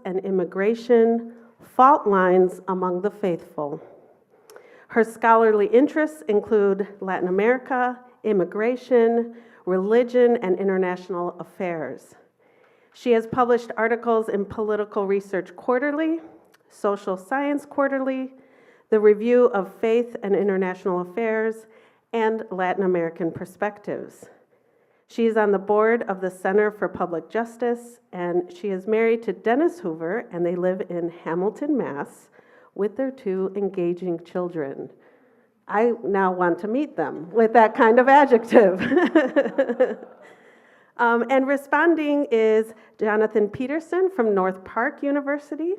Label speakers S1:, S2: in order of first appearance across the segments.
S1: and Immigration, Fault Lines Among the Faithful. Her scholarly interests include Latin America, immigration, religion, and international affairs. She has published articles in Political Research Quarterly, Social Science Quarterly, the Review of Faith and International Affairs, and Latin American Perspectives. She is on the board of the Center for Public Justice, and she is married to Dennis Hoover, and they live in Hamilton, Mass, with their 2 engaging children. I now want to meet them with that kind of adjective. And responding is Jonathan Peterson from North Park University.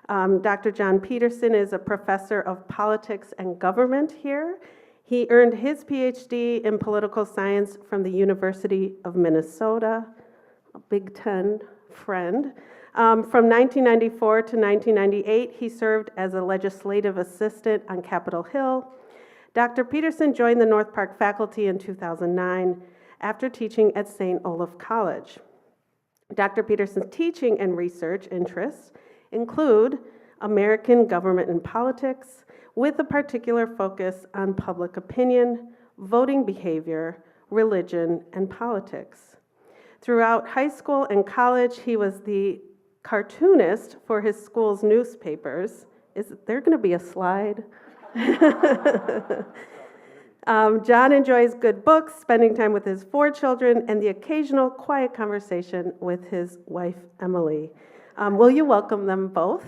S1: Dr. John Peterson is a professor of politics and government here. He earned his PhD in political science from the University of Minnesota, a Big Ten friend. From 1994 to 1998, he served as a legislative assistant on Capitol Hill. Dr. Peterson joined the North Park faculty in 2009 after teaching at St. Olaf College. Dr. Peterson's teaching and research interests include American government and politics, with a particular focus on public opinion, voting behavior, religion, and politics. Throughout high school and college, he was the cartoonist for his school's newspapers. Is there going to be a slide? John enjoys good books, spending time with his 4 children, and the occasional quiet conversation with his wife, Emily. Will you welcome them both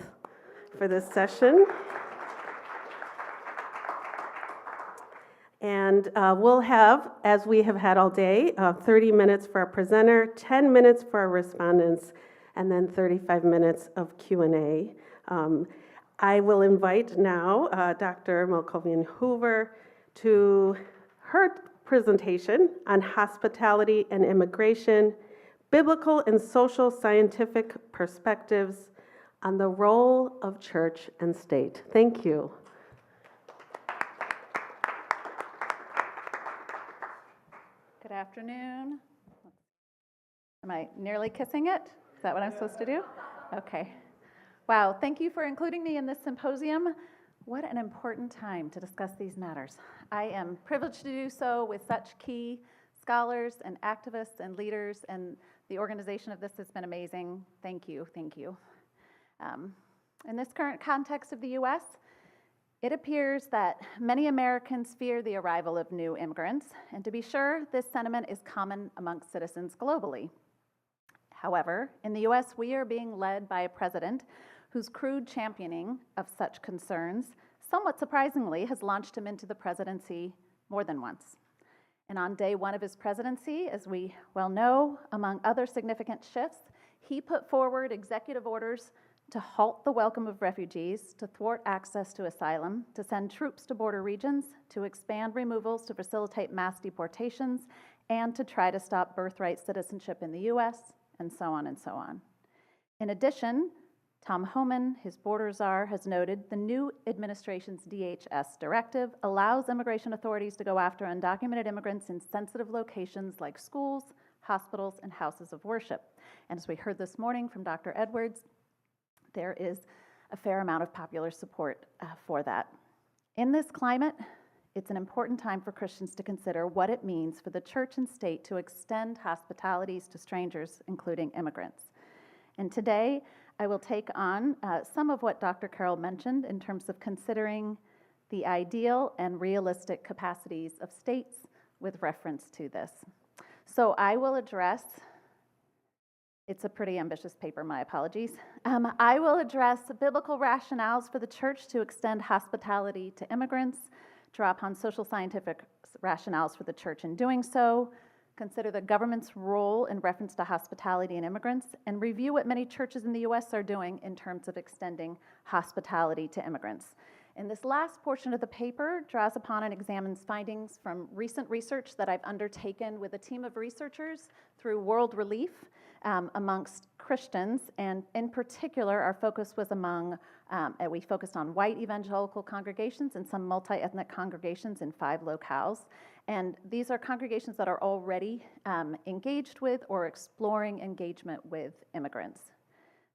S1: for this session? And we'll have, as we have had all day, 30 minutes for our presenter, 10 minutes for our respondents, and then 35 minutes of Q&A. I will invite now Dr. Melkonian-Hoover to her presentation on hospitality and immigration, biblical and social scientific perspectives on the role of church and state. Thank you.
S2: Good afternoon. Am I nearly kissing it? Is that what I'm supposed to do? Okay. Wow, thank you for including me in this symposium. What an important time to discuss these matters. I am privileged to do so with such key scholars and activists and leaders, and the organization of this has been amazing. Thank you, thank you. In this current context of the U.S., it appears that many Americans fear the arrival of new immigrants, and to be sure, this sentiment is common amongst citizens globally. However, in the U.S., we are being led by a president whose crude championing of such concerns, somewhat surprisingly, has launched him into the presidency more than once. And on day 1 of his presidency, as we well know, among other significant shifts, he put forward executive orders to halt the welcome of refugees, to thwart access to asylum, to send troops to border regions, to expand removals to facilitate mass deportations, and to try to stop birthright citizenship in the U.S., and so on and so on. In addition, Tom Homan, his border czar, has noted the new administration's DHS directive allows immigration authorities to go after undocumented immigrants in sensitive locations like schools, hospitals, and houses of worship. And as we heard this morning from Dr. Edwards, there is a fair amount of popular support for that. In this climate, it's an important time for Christians to consider what it means for the church and state to extend hospitalities to strangers, including immigrants. And today, I will take on some of what Dr. Carroll mentioned in terms of considering the ideal and realistic capacities of states with reference to this. So I will address, it's a pretty ambitious paper, my apologies. I will address biblical rationales for the church to extend hospitality to immigrants, draw upon social scientific rationales for the church in doing so, consider the government's role in reference to hospitality and immigrants, and review what many churches in the U.S. are doing in terms of extending hospitality to immigrants. And this last portion of the paper draws upon and examines findings from recent research that I've undertaken with a team of researchers through World Relief amongst Christians, and in particular, our focus was we focused on white evangelical congregations and some multi-ethnic congregations in 5 locales. And these are congregations that are already engaged with or exploring engagement with immigrants.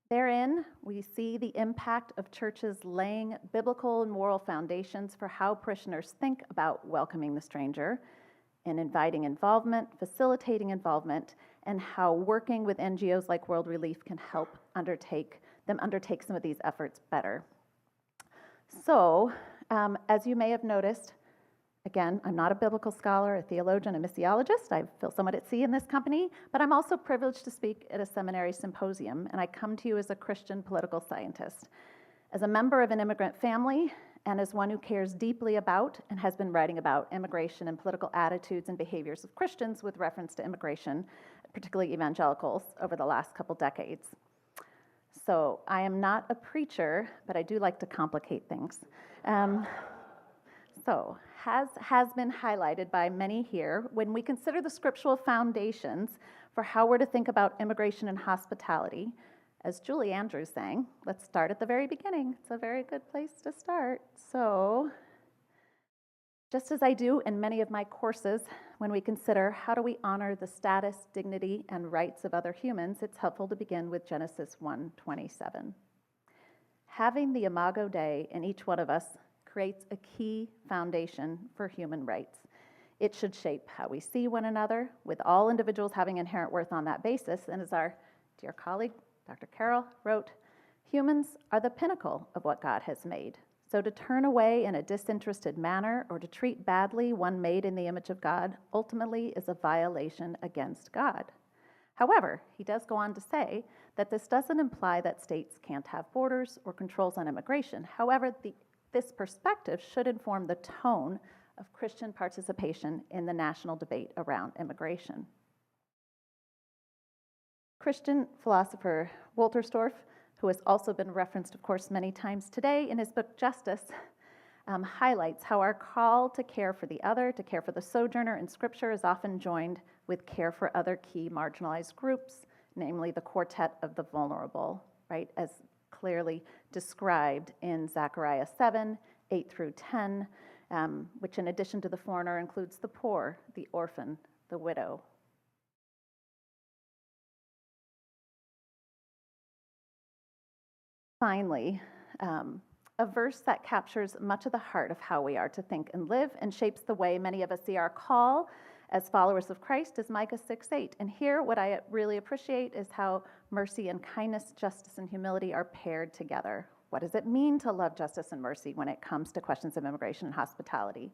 S2: Therein, we see the impact of churches laying biblical and moral foundations for how parishioners think about welcoming the stranger and inviting involvement, facilitating involvement, and how working with NGOs like World Relief can help undertake some of these efforts better. So, as you may have noticed, again, I'm not a biblical scholar, a theologian, a missiologist. I feel somewhat at sea in this company, but I'm also privileged to speak at a seminary symposium, and I come to you as a Christian political scientist, as a member of an immigrant family, and as one who cares deeply about and has been writing about immigration and political attitudes and behaviors of Christians with reference to immigration, particularly evangelicals, over the last couple decades. So I am not a preacher, but I do like to complicate things. So, has been highlighted by many here, when we consider the scriptural foundations for how we're to think about immigration and hospitality, as Julie Andrews sang, let's start at the very beginning. It's a very good place to start. So, just as I do in many of my courses, when we consider how do we honor the status, dignity, and rights of other humans, it's helpful to begin with Genesis 1:27. Having the Imago Dei in each one of us creates a key foundation for human rights. It should shape how we see one another, with all individuals having inherent worth on that basis. And as our dear colleague, Dr. Carroll, wrote, humans are the pinnacle of what God has made. So to turn away in a disinterested manner or to treat badly one made in the image of God ultimately is a violation against God. However, he does go on to say that this doesn't imply that states can't have borders or controls on immigration. However, this perspective should inform the tone of Christian participation in the national debate around immigration. Christian philosopher Wolterstorff, who has also been referenced, of course, many times today in his book Justice, highlights how our call to care for the other, to care for the sojourner in Scripture, is often joined with care for other key marginalized groups, namely the quartet of the vulnerable, right, as clearly described in Zechariah 7:8-10, which in addition to the foreigner includes the poor, the orphan, the widow. Finally, a verse that captures much of the heart of how we are to think and live and shapes the way many of us see our call as followers of Christ is Micah 6:8. And here, what I really appreciate is how mercy and kindness, justice and humility are paired together. What does it mean to love justice and mercy when it comes to questions of immigration and hospitality?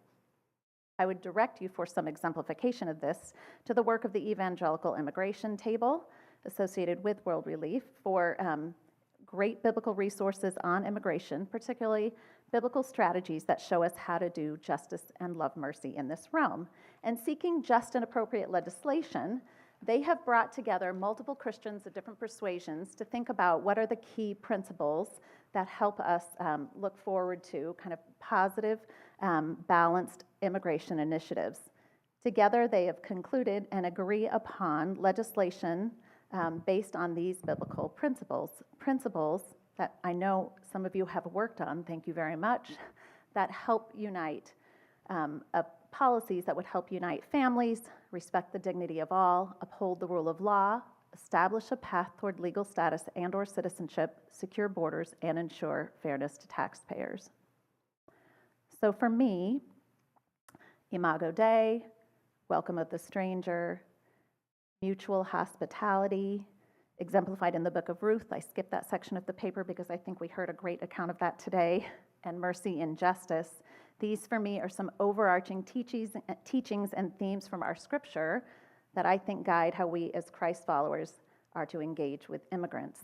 S2: I would direct you for some exemplification of this to the work of the Evangelical Immigration Table associated with World Relief for great biblical resources on immigration, particularly biblical strategies that show us how to do justice and love mercy in this realm. And seeking just and appropriate legislation, they have brought together multiple Christians of different persuasions to think about what are the key principles that help us look forward to kind of positive, balanced immigration initiatives. Together, they have concluded and agree upon legislation based on these biblical principles that I know some of you have worked on, thank you very much, that help unite, policies that would help unite families, respect the dignity of all, uphold the rule of law, establish a path toward legal status and/or citizenship, secure borders, and ensure fairness to taxpayers. So for me, Imago Dei, welcome of the stranger, mutual hospitality, exemplified in the book of Ruth. I skipped that section of the paper because I think we heard a great account of that today, and mercy and justice. These, for me, are some overarching teachings and themes from our scripture that I think guide how we as Christ followers are to engage with immigrants.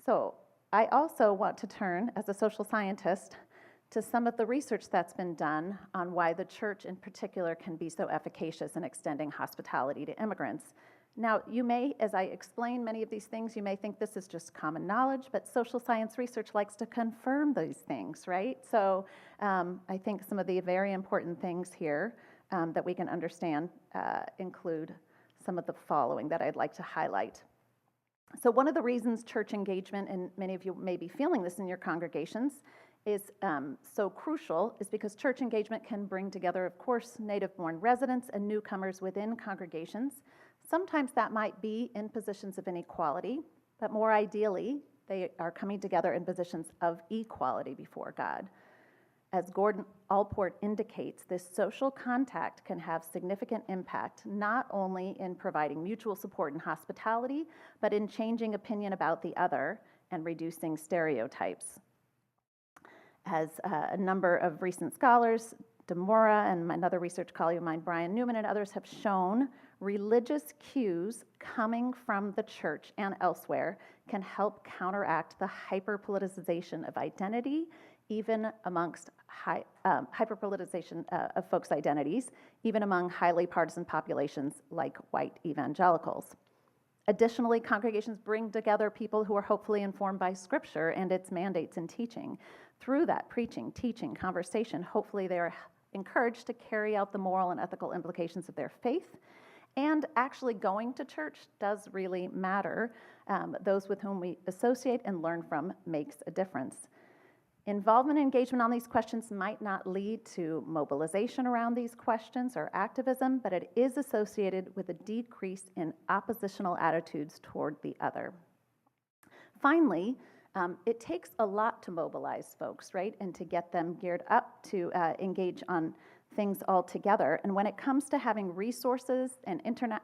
S2: So I also want to turn, as a social scientist, to some of the research that's been done on why the church in particular can be so efficacious in extending hospitality to immigrants. Now, you may, as I explain many of these things, you may think this is just common knowledge, but social science research likes to confirm these things, right? So I think some of the very important things here that we can understand include some of the following that I'd like to highlight. So one of the reasons church engagement, and many of you may be feeling this in your congregations, is so crucial is because church engagement can bring together, of course, native-born residents and newcomers within congregations. Sometimes that might be in positions of inequality, but more ideally, they are coming together in positions of equality before God. As Gordon Allport indicates, this social contact can have significant impact, not only in providing mutual support and hospitality, but in changing opinion about the other and reducing stereotypes. As a number of recent scholars, DeMora and another research colleague of mine, Brian Newman, and others have shown, religious cues coming from the church and elsewhere can help counteract the hyperpoliticization of identity, even amongst hyperpoliticization of folks' identities, even among highly partisan populations like white evangelicals. Additionally, congregations bring together people who are hopefully informed by Scripture and its mandates and teaching. Through that preaching, teaching, conversation, hopefully they are encouraged to carry out the moral and ethical implications of their faith. And actually going to church does really matter. Those with whom we associate and learn from makes a difference. Involvement and engagement on these questions might not lead to mobilization around these questions or activism, but it is associated with a decrease in oppositional attitudes toward the other. Finally, it takes a lot to mobilize folks, right, and to get them geared up to engage on things all together. And when it comes to having resources and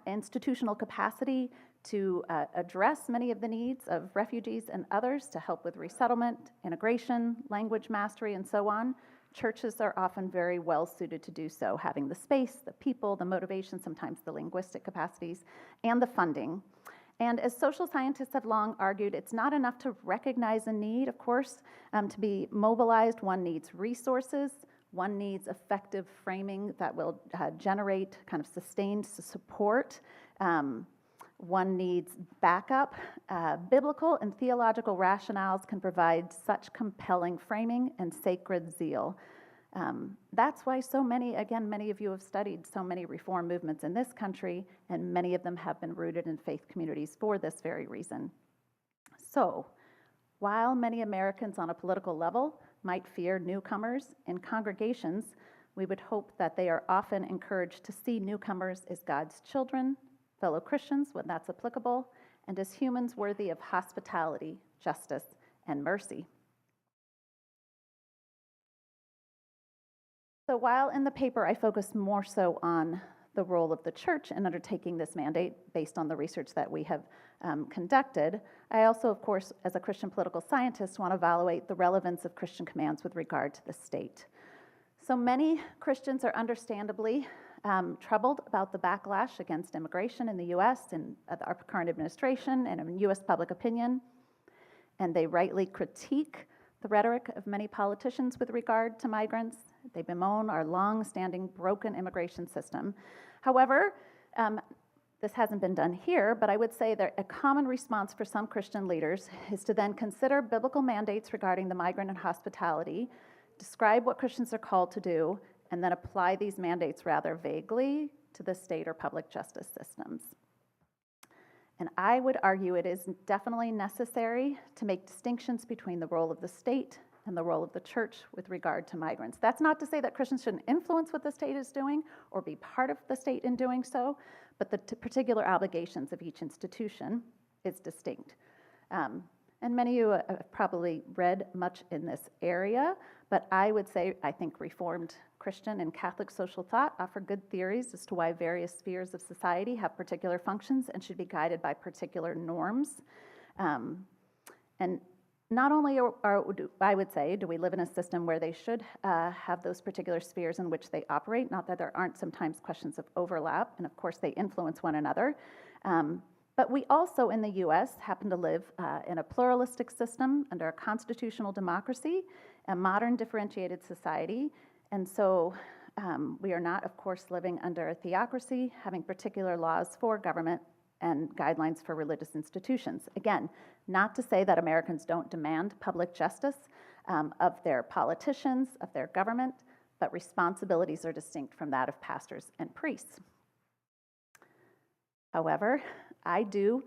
S2: institutional capacity to address many of the needs of refugees and others, to help with resettlement, integration, language mastery, and so on, churches are often very well suited to do so, having the space, the people, the motivation, sometimes the linguistic capacities, and the funding. And as social scientists have long argued, it's not enough to recognize a need, of course. To be mobilized, one needs resources, one needs effective framing that will generate kind of sustained support. One needs backup. Biblical and theological rationales can provide such compelling framing and sacred zeal. That's why so many, again, many of you have studied so many reform movements in this country, and many of them have been rooted in faith communities for this very reason. So, while many Americans on a political level might fear newcomers, in congregations, we would hope that they are often encouraged to see newcomers as God's children, fellow Christians when that's applicable, and as humans worthy of hospitality, justice, and mercy. So while in the paper I focus more so on the role of the church in undertaking this mandate based on the research that we have conducted, I also, of course, as a Christian political scientist, want to evaluate the relevance of Christian commands with regard to the state. So many Christians are understandably troubled about the backlash against immigration in the U.S. and our current administration and in U.S. public opinion, and they rightly critique the rhetoric of many politicians with regard to migrants. They bemoan our long-standing broken immigration system. However, this hasn't been done here, but I would say that a common response for some Christian leaders is to then consider biblical mandates regarding the migrant and hospitality, describe what Christians are called to do, and then apply these mandates rather vaguely to the state or public justice systems. And I would argue it is definitely necessary to make distinctions between the role of the state and the role of the church with regard to migrants. That's not to say that Christians shouldn't influence what the state is doing or be part of the state in doing so, but the particular obligations of each institution is distinct. And many of you have probably read much in this area, but I would say I think Reformed Christian and Catholic social thought offer good theories as to why various spheres of society have particular functions and should be guided by particular norms. And not only I would say, do we live in a system where they should have those particular spheres in which they operate, not that there aren't sometimes questions of overlap, and of course they influence one another. But we also in the US happen to live in a pluralistic system under a constitutional democracy, a modern differentiated society. And so we are not, of course, living under a theocracy, having particular laws for government and guidelines for religious institutions. Again, not to say that Americans don't demand public justice of their politicians, of their government, but responsibilities are distinct from that of pastors and priests. However, I do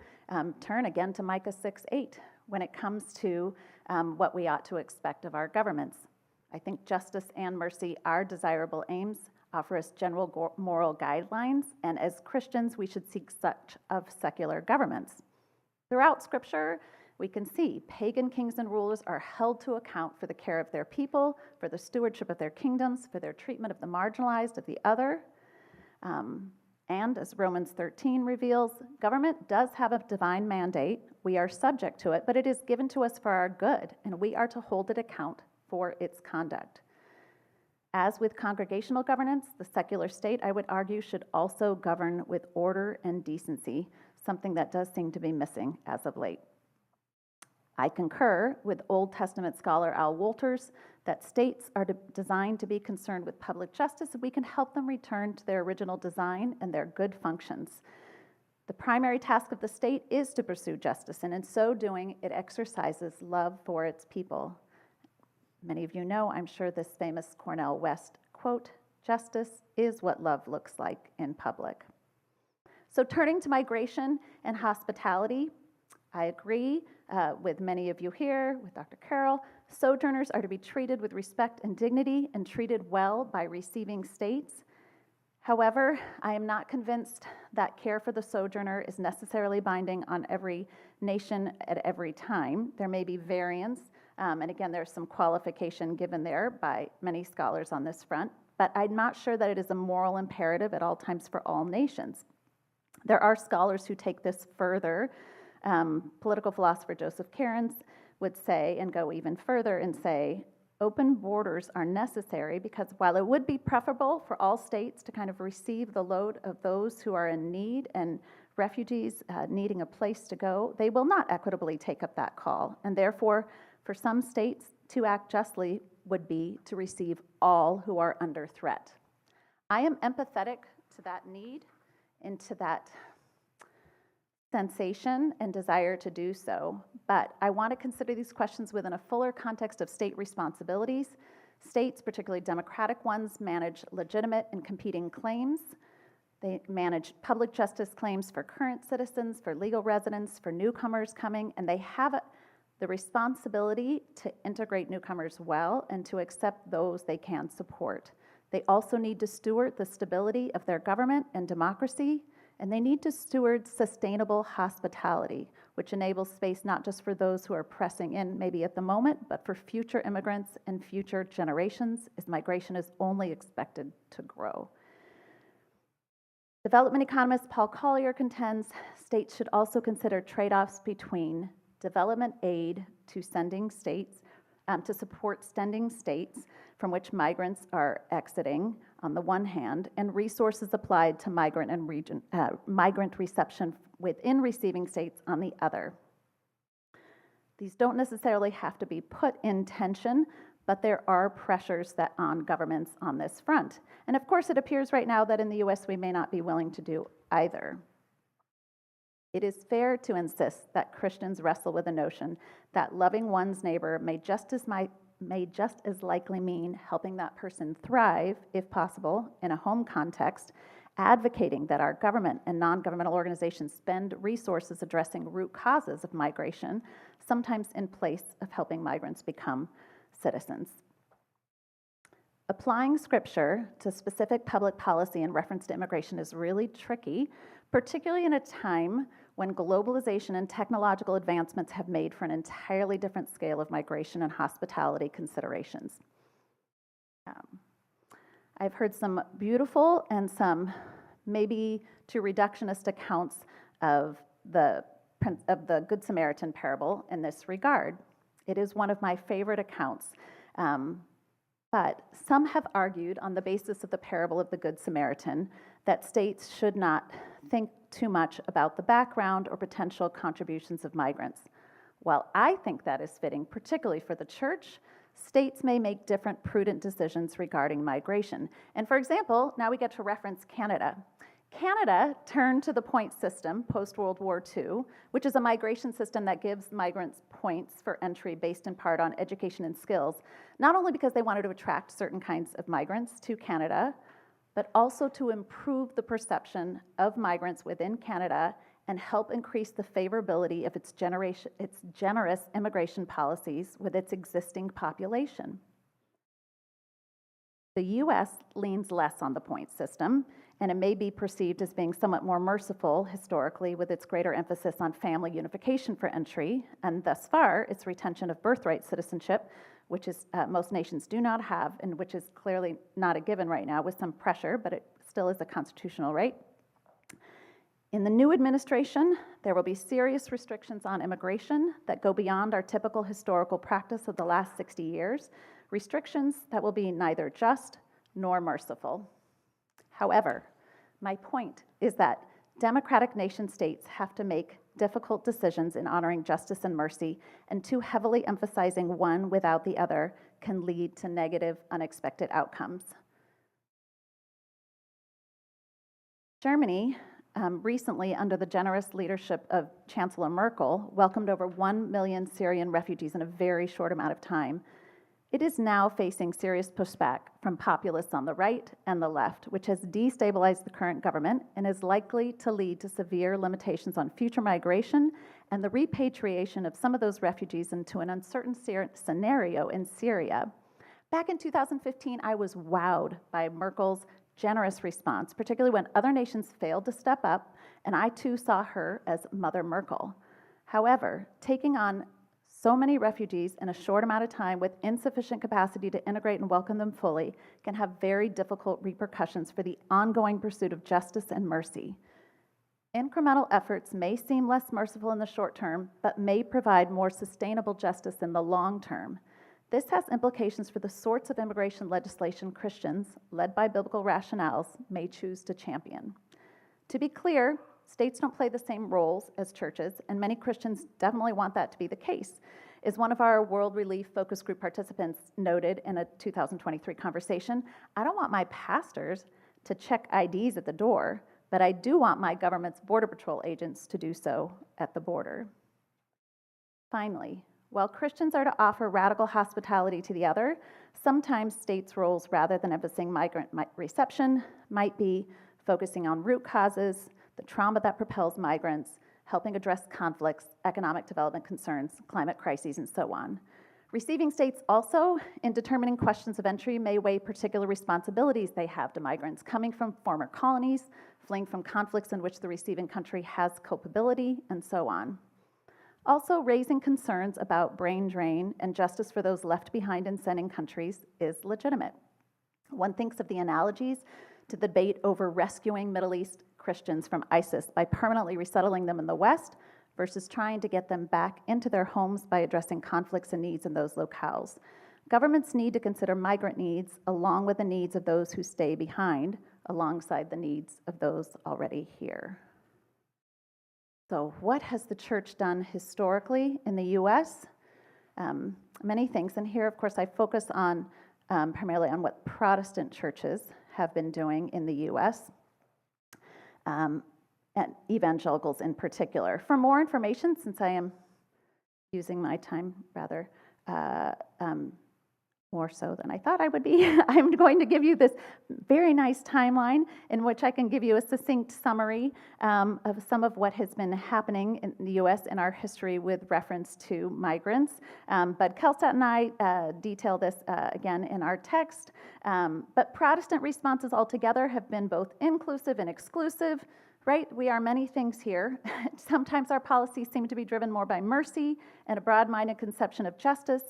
S2: turn again to Micah 6:8 when it comes to what we ought to expect of our governments. I think justice and mercy are desirable aims, offer us general moral guidelines, and as Christians, we should seek such of secular governments. Throughout Scripture, we can see pagan kings and rulers are held to account for the care of their people, for the stewardship of their kingdoms, for their treatment of the marginalized, of the other. And as Romans 13 reveals, government does have a divine mandate. We are subject to it, but it is given to us for our good, and we are to hold it account for its conduct. As with congregational governance, the secular state, I would argue, should also govern with order and decency, something that does seem to be missing as of late. I concur with Old Testament scholar Al Wolters that states are designed to be concerned with public justice, and we can help them return to their original design and their good functions. The primary task of the state is to pursue justice, and in so doing, it exercises love for its people. Many of you know, I'm sure, this famous Cornel West quote, "Justice is what love looks like in public." So turning to migration and hospitality, I agree with many of you here, with Dr. Carroll. Sojourners are to be treated with respect and dignity and treated well by receiving states. However, I am not convinced that care for the sojourner is necessarily binding on every nation at every time. There may be variance, and again, there's some qualification given there by many scholars on this front, but I'm not sure that it is a moral imperative at all times for all nations. There are scholars who take this further. Political philosopher Joseph Cairns would say, and go even further and say, open borders are necessary because while it would be preferable for all states to kind of receive the load of those who are in need and refugees needing a place to go, they will not equitably take up that call. And therefore, for some states, to act justly would be to receive all who are under threat. I am empathetic to that need and to that sensation and desire to do so, but I want to consider these questions within a fuller context of state responsibilities. States, particularly democratic ones, manage legitimate and competing claims. They manage public justice claims for current citizens, for legal residents, for newcomers coming, and they have the responsibility to integrate newcomers well and to accept those they can support. They also need to steward the stability of their government and democracy, and they need to steward sustainable hospitality, which enables space not just for those who are pressing in maybe at the moment, but for future immigrants and future generations, as migration is only expected to grow. Development economist Paul Collier contends states should also consider trade-offs between development aid to sending states, to support sending states from which migrants are exiting on the one hand, and resources applied to migrant reception within receiving states on the other. These don't necessarily have to be put in tension, but there are pressures on governments on this front. And of course, it appears right now that in the US we may not be willing to do either. It is fair to insist that Christians wrestle with the notion that loving one's neighbor may just as likely mean helping that person thrive, if possible, in a home context, advocating that our government and non-governmental organizations spend resources addressing root causes of migration, sometimes in place of helping migrants become citizens. Applying Scripture to specific public policy in reference to immigration is really tricky, particularly in a time when globalization and technological advancements have made for an entirely different scale of migration and hospitality considerations. I've heard some beautiful and some maybe too reductionist accounts of the Good Samaritan parable in this regard. It is one of my favorite accounts, but some have argued on the basis of the parable of the Good Samaritan that states should not think too much about the background or potential contributions of migrants. While I think that is fitting, particularly for the church, states may make different prudent decisions regarding migration. And for example, now we get to reference Canada. Canada turned to the point system post-World War II, which is a migration system that gives migrants points for entry based in part on education and skills, not only because they wanted to attract certain kinds of migrants to Canada, but also to improve the perception of migrants within Canada and help increase the favorability of its generous immigration policies with its existing population. The US leans less on the point system and it may be perceived as being somewhat more merciful historically with its greater emphasis on family unification for entry, and thus far, its retention of birthright citizenship, which is most nations do not have, and which is clearly not a given right now with some pressure, but it still is a constitutional right. In the new administration, there will be serious restrictions on immigration that go beyond our typical historical practice of the last 60 years, restrictions that will be neither just nor merciful. However, my point is that democratic nation states have to make difficult decisions in honoring justice and mercy, and too heavily emphasizing one without the other can lead to negative, unexpected outcomes. Germany, recently, under the generous leadership of Chancellor Merkel, welcomed over 1 million Syrian refugees in a very short amount of time. It is now facing serious pushback from populists on the right and the left, which has destabilized the current government and is likely to lead to severe limitations on future migration and the repatriation of some of those refugees into an uncertain scenario in Syria. Back in 2015, I was wowed by Merkel's generous response, particularly when other nations failed to step up, and I too saw her as Mother Merkel. However, taking on so many refugees in a short amount of time with insufficient capacity to integrate and welcome them fully can have very difficult repercussions for the ongoing pursuit of justice and mercy. Incremental efforts may seem less merciful in the short term, but may provide more sustainable justice in the long term. This has implications for the sorts of immigration legislation Christians, led by biblical rationales, may choose to champion. To be clear, states don't play the same roles as churches, and many Christians definitely want that to be the case. As one of our World Relief Focus Group participants noted in a 2023 conversation, I don't want my pastors to check IDs at the door, but I do want my government's Border Patrol agents to do so at the border. Finally, while Christians are to offer radical hospitality to the other, sometimes states' roles, rather than emphasizing migrant reception, might be focusing on root causes, the trauma that propels migrants, helping address conflicts, economic development concerns, climate crises, and so on. Receiving states also, in determining questions of entry, may weigh particular responsibilities they have to migrants coming from former colonies, fleeing from conflicts in which the receiving country has culpability, and so on. Also, raising concerns about brain drain and justice for those left behind in sending countries is legitimate. One thinks of the analogies to the debate over rescuing Middle East Christians from ISIS by permanently resettling them in the West versus trying to get them back into their homes by addressing conflicts and needs in those locales. Governments need to consider migrant needs along with the needs of those who stay behind, alongside the needs of those already here. So what has the church done historically in the U.S.? Many things, and here, of course, I focus on primarily on what Protestant churches have been doing in the U.S., and evangelicals in particular. For more information, since I am using my time rather more so than I thought I would be, I'm going to give you this very nice timeline in which I can give you a succinct summary of some of what has been happening in the U.S. in our history with reference to migrants. But Kelsat and I detail this again in our text. But Protestant responses altogether have been both inclusive and exclusive, right? We are many things here. Sometimes our policies seem to be driven more by mercy and a broad-minded conception of justice,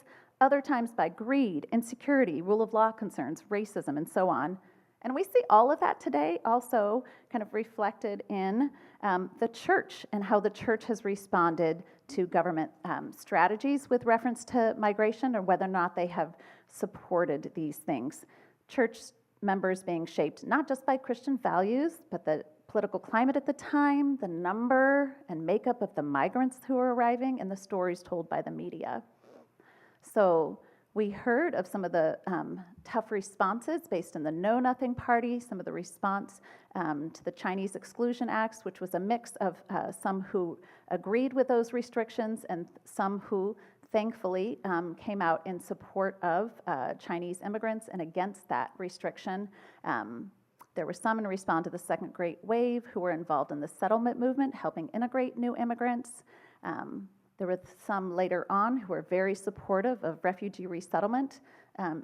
S2: other times by greed, insecurity, rule of law concerns, racism, and so on. And we see all of that today also kind of reflected in the church and how the church has responded to government strategies with reference to migration, or whether or not they have supported these things. Church members being shaped not just by Christian values, but the political climate at the time, the number and makeup of the migrants who are arriving, and the stories told by the media. So we heard of some of the tough responses based on the Know Nothing Party, some of the response to the Chinese Exclusion Acts, which was a mix of some who agreed with those restrictions and some who thankfully came out in support of Chinese immigrants and against that restriction. There were some in response to the Second Great Wave who were involved in the settlement movement, helping integrate new immigrants. There were some later on who were very supportive of refugee resettlement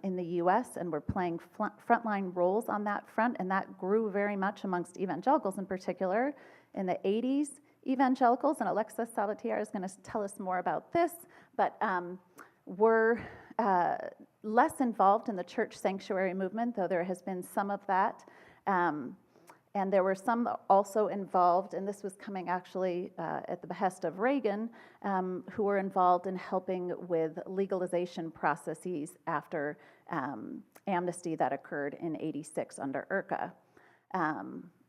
S2: in the U.S. and were playing frontline roles on that front, and that grew very much amongst evangelicals in particular. In the 80s, evangelicals, and Alexis Salvatierra is going to tell us more about this, but were less involved in the church sanctuary movement, though there has been some of that. And there were some also involved, and this was coming actually at the behest of Reagan, who were involved in helping with legalization processes after amnesty that occurred in '86 under IRCA.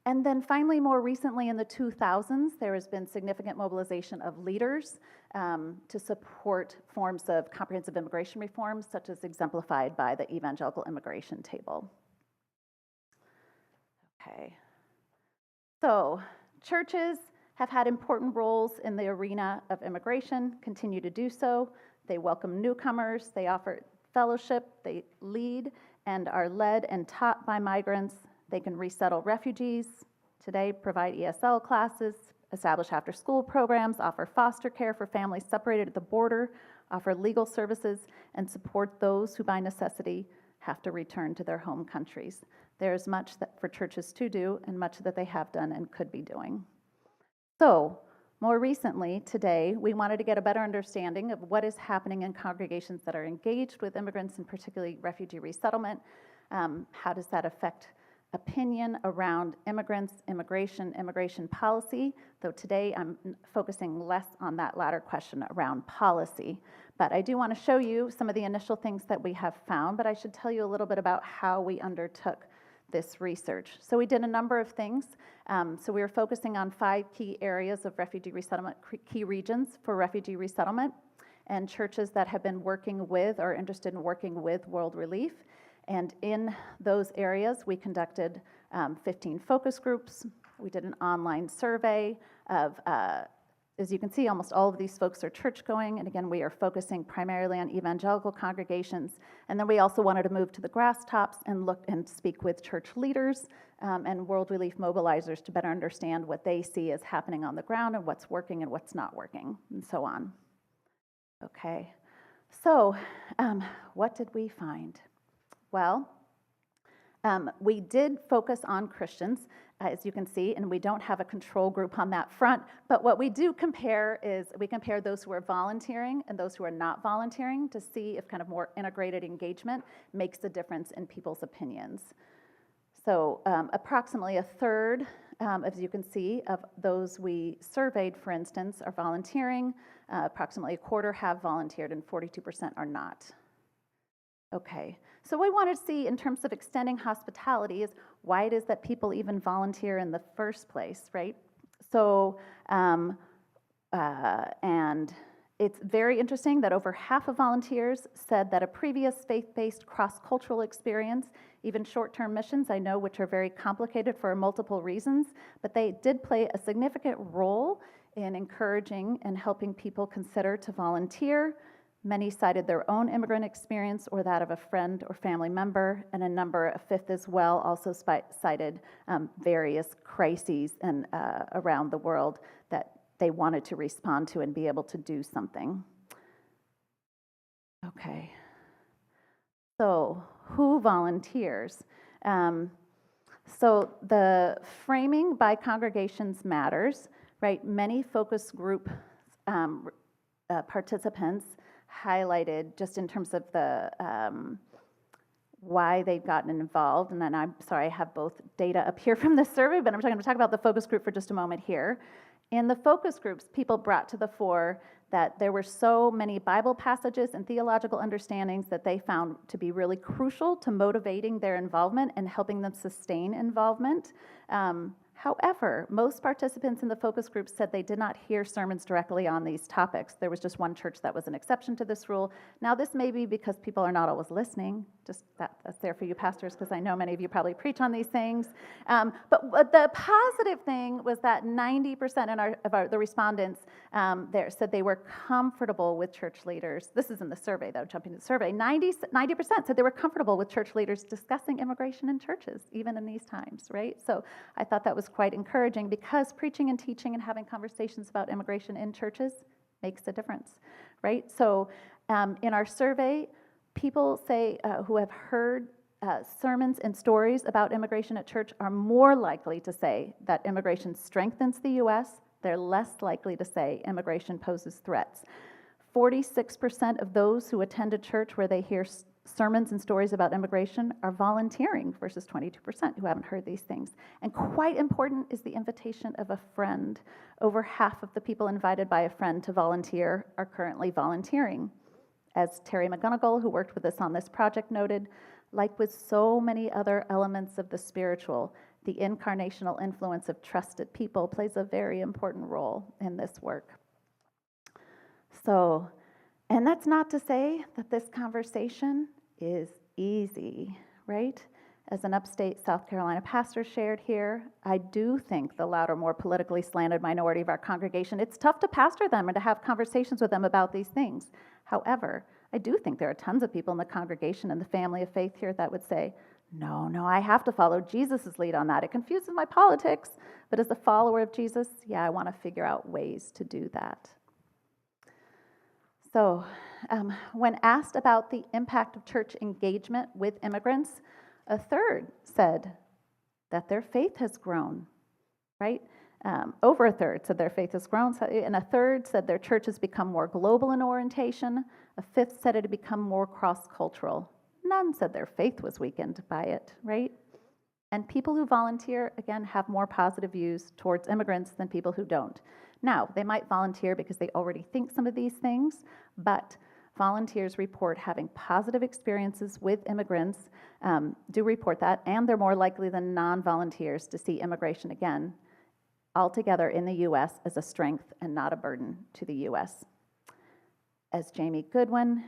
S2: And then finally, more recently in the 2000s, there has been significant mobilization of leaders to support forms of comprehensive immigration reforms, such as exemplified by the Evangelical Immigration Table. Okay. So, churches have had important roles in the arena of immigration, continue to do so. They welcome newcomers, they offer fellowship, they lead and are led and taught by migrants. They can resettle refugees, today provide ESL classes, establish after-school programs, offer foster care for families separated at the border, offer legal services, and support those who by necessity have to return to their home countries. There's much that for churches to do and much that they have done and could be doing. So, more recently, today, we wanted to get a better understanding of what is happening in congregations that are engaged with immigrants and particularly refugee resettlement. How does that affect opinion around immigrants, immigration policy, though today I'm focusing less on that latter question around policy. But I do want to show you some of the initial things that we have found, but I should tell you a little bit about how we undertook this research. So we did a number of things. So we were focusing on 5 key areas of refugee resettlement, key regions for refugee resettlement, and churches that have been working with or interested in working with World Relief. And in those areas, we conducted 15 focus groups. We did an online survey of, as you can see, almost all of these folks are church-going. And again, we are focusing primarily on evangelical congregations. And then we also wanted to move to the grass tops and look and speak with church leaders and World Relief mobilizers to better understand what they see as happening on the ground and what's working and what's not working, and so on. Okay, so what did we find? Well, we did focus on Christians, as you can see, and we don't have a control group on that front, but what we do compare is we compare those who are volunteering and those who are not volunteering to see if kind of more integrated engagement makes a difference in people's opinions. So approximately a third, as you can see, of those we surveyed, for instance, are volunteering, approximately a quarter have volunteered, and 42% are not. Okay, so what we wanted to see in terms of extending hospitality is why it is that people even volunteer in the first place, right? So, and it's very interesting that over half of volunteers said that a previous faith-based cross-cultural experience, even short-term missions, I know, which are very complicated for multiple reasons, but they did play a significant role in encouraging and helping people consider to volunteer. Many cited their own immigrant experience or that of a friend or family member, and a fifth as well, also cited various crises and around the world that they wanted to respond to and be able to do something. Okay, so who volunteers? So the framing by congregations matters, right? Many focus group participants highlighted just in terms of the why they've gotten involved, and then I'm sorry, I have both data up here from the survey, but I'm going to talk about the focus group for just a moment here. In the focus groups, people brought to the fore that there were so many Bible passages and theological understandings that they found to be really crucial to motivating their involvement and helping them sustain involvement. However, most participants in the focus group said they did not hear sermons directly on these topics. There was just one church that was an exception to this rule. Now, this may be because people are not always listening. Just that's there for you pastors, because I know many of you probably preach on these things. But the positive thing was that 90% of the respondents there said they were comfortable with church leaders. This is in the survey, though, jumping to the survey. 90% said they were comfortable with church leaders discussing immigration in churches, even in these times, right? So I thought that was quite encouraging, because preaching and teaching and having conversations about immigration in churches makes a difference, right? So in our survey, people say who have heard sermons and stories about immigration at church are more likely to say that immigration strengthens the U.S. They're less likely to say immigration poses threats. 46% of those who attend a church where they hear sermons and stories about immigration are volunteering versus 22% who haven't heard these things. And quite important is the invitation of a friend. Over half of the people invited by a friend to volunteer are currently volunteering. As Terry McGonigal, who worked with us on this project, noted, like with so many other elements of the spiritual, the incarnational influence of trusted people plays a very important role in this work. So, and that's not to say that this conversation is easy, right? As an upstate South Carolina pastor shared here, I do think the louder, more politically slanted minority of our congregation, it's tough to pastor them and to have conversations with them about these things. However, I do think there are tons of people in the congregation and the family of faith here that would say, no, I have to follow Jesus' lead on that. It confuses my politics, but as a follower of Jesus, yeah, I want to figure out ways to do that. So, when asked about the impact of church engagement with immigrants, a third said that their faith has grown, right? Over a third said their faith has grown, and a third said their church has become more global in orientation. A fifth said it had become more cross-cultural. None said their faith was weakened by it, right? And people who volunteer, again, have more positive views towards immigrants than people who don't. Now, they might volunteer because they already think some of these things, but volunteers report having positive experiences with immigrants, do report that, and they're more likely than non-volunteers to see immigration again, altogether in the U.S. as a strength and not a burden to the U.S. As Jamie Goodwin,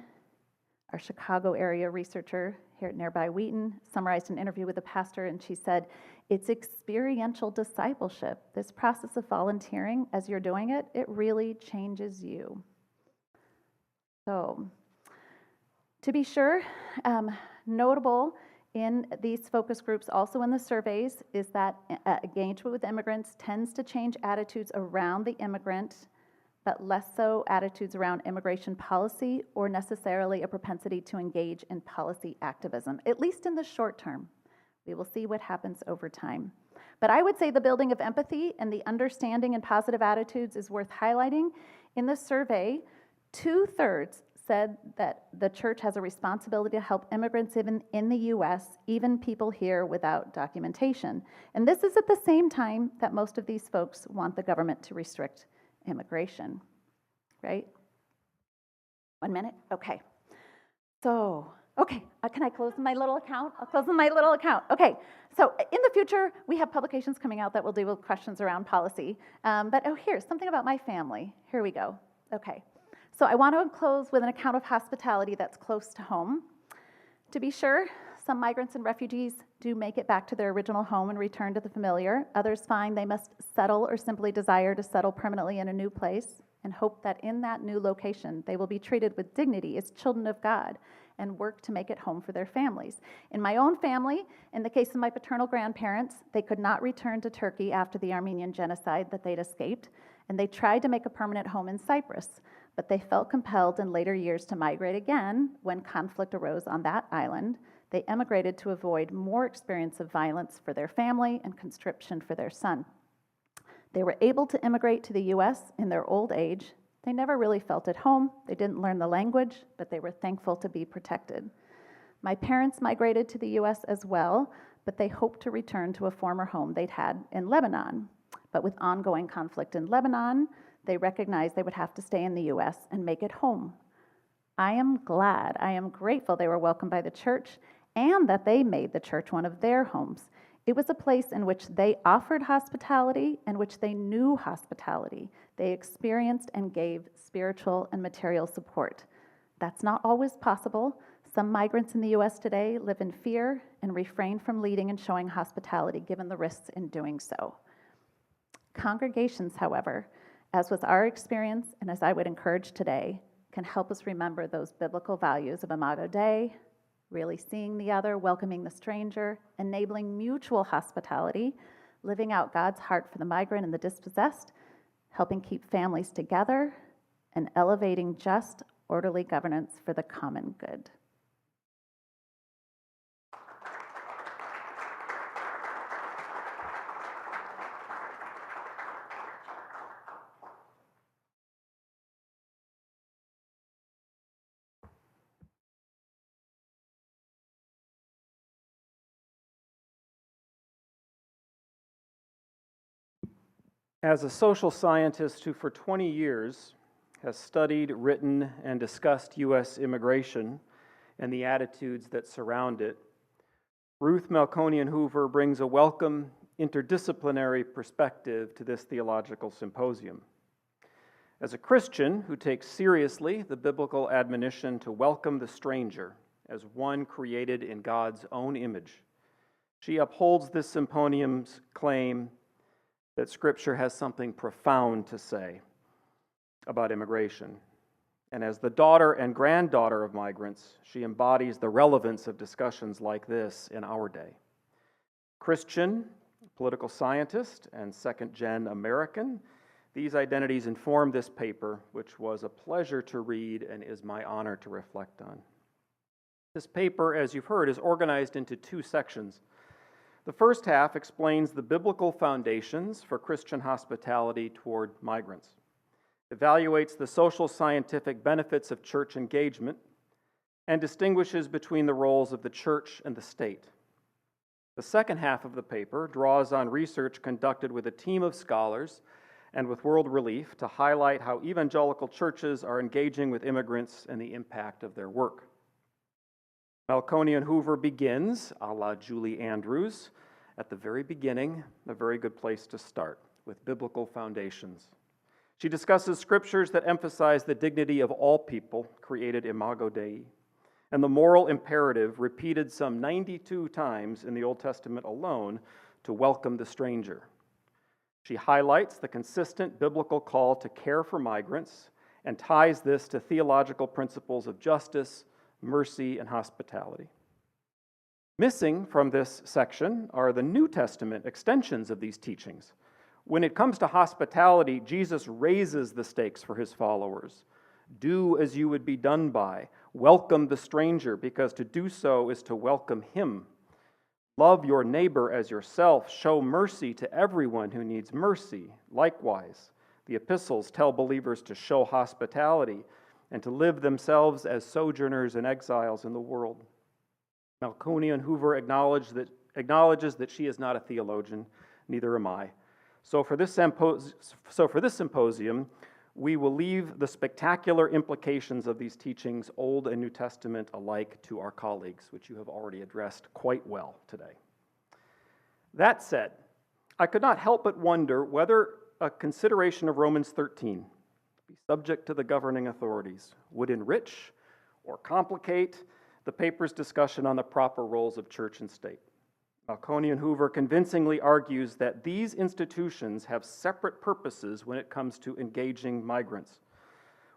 S2: our Chicago area researcher here at nearby Wheaton, summarized an interview with a pastor, and she said, it's experiential discipleship. This process of volunteering, as you're doing it, it really changes you. So, to be sure, notable in these focus groups, also in the surveys, is that engagement with immigrants tends to change attitudes around the immigrant, but less so attitudes around immigration policy or necessarily a propensity to engage in policy activism, at least in the short term. We will see what happens over time. But I would say the building of empathy and the understanding and positive attitudes is worth highlighting. In the survey, 2/3 said that the church has a responsibility to help immigrants in the U.S., even people here without documentation. And this is at the same time that most of these folks want the government to restrict immigration, right? 1 minute? Okay. So, can I close my little account? I'll close my little account. Okay, so in the future, we have publications coming out that will deal with questions around policy. But here's something about my family. Here we go. Okay, so I want to close with an account of hospitality that's close to home. To be sure, some migrants and refugees do make it back to their original home and return to the familiar. Others find they must settle or simply desire to settle permanently in a new place and hope that in that new location they will be treated with dignity as children of God and work to make it home for their families. In my own family, in the case of my paternal grandparents, they could not return to Turkey after the Armenian genocide that they'd escaped, and they tried to make a permanent home in Cyprus, but they felt compelled in later years to migrate again when conflict arose on that island. They emigrated to avoid more experience of violence for their family and conscription for their son. They were able to immigrate to the U.S. in their old age. They never really felt at home. They didn't learn the language, but they were thankful to be protected. My parents migrated to the U.S. as well, but they hoped to return to a former home they'd had in Lebanon. But with ongoing conflict in Lebanon, they recognized they would have to stay in the U.S. and make it home. I am grateful they were welcomed by the church and that they made the church one of their homes. It was a place in which they offered hospitality and which they knew hospitality. They experienced and gave spiritual and material support. That's not always possible. Some migrants in the U.S. today live in fear and refrain from leading and showing hospitality given the risks in doing so. Congregations, however, as was our experience and as I would encourage today, can help us remember those biblical values of Imago Dei, really seeing the other, welcoming the stranger, enabling mutual hospitality, living out God's heart for the migrant and the dispossessed, helping keep families together, and elevating just, orderly governance for the common good.
S3: As a social scientist who for 20 years has studied, written, and discussed U.S. immigration and the attitudes that surround it, Ruth Melkonian-Hoover brings a welcome, interdisciplinary perspective to this theological symposium. As a Christian who takes seriously the biblical admonition to welcome the stranger as one created in God's own image, she upholds this symposium's claim that Scripture has something profound to say about immigration. And as the daughter and granddaughter of migrants, she embodies the relevance of discussions like this in our day. Christian, political scientist, and second-gen American, these identities inform this paper, which was a pleasure to read and is my honor to reflect on. This paper, as you've heard, is organized into two sections. The first half explains the biblical foundations for Christian hospitality toward migrants, evaluates the social scientific benefits of church engagement, and distinguishes between the roles of the church and the state. The second half of the paper draws on research conducted with a team of scholars and with World Relief to highlight how evangelical churches are engaging with immigrants and the impact of their work. Melkonian-Hoover begins, a la Julie Andrews, at the very beginning, a very good place to start, with biblical foundations. She discusses scriptures that emphasize the dignity of all people, created imago Dei, and the moral imperative repeated some 92 times in the Old Testament alone to welcome the stranger. She highlights the consistent biblical call to care for migrants and ties this to theological principles of justice, mercy, and hospitality. Missing from this section are the New Testament extensions of these teachings. When it comes to hospitality, Jesus raises the stakes for his followers. Do as you would be done by. Welcome the stranger, because to do so is to welcome him. Love your neighbor as yourself. Show mercy to everyone who needs mercy. Likewise, the epistles tell believers to show hospitality and to live themselves as sojourners and exiles in the world. Melkonian-Hoover acknowledges that she is not a theologian, neither am I. So for this symposium, we will leave the spectacular implications of these teachings, Old and New Testament alike, to our colleagues, which you have already addressed quite well today. That said, I could not help but wonder whether a consideration of Romans 13, be subject to the governing authorities, would enrich or complicate the paper's discussion on the proper roles of church and state. Melkonian-Hoover convincingly argues that these institutions have separate purposes when it comes to engaging migrants.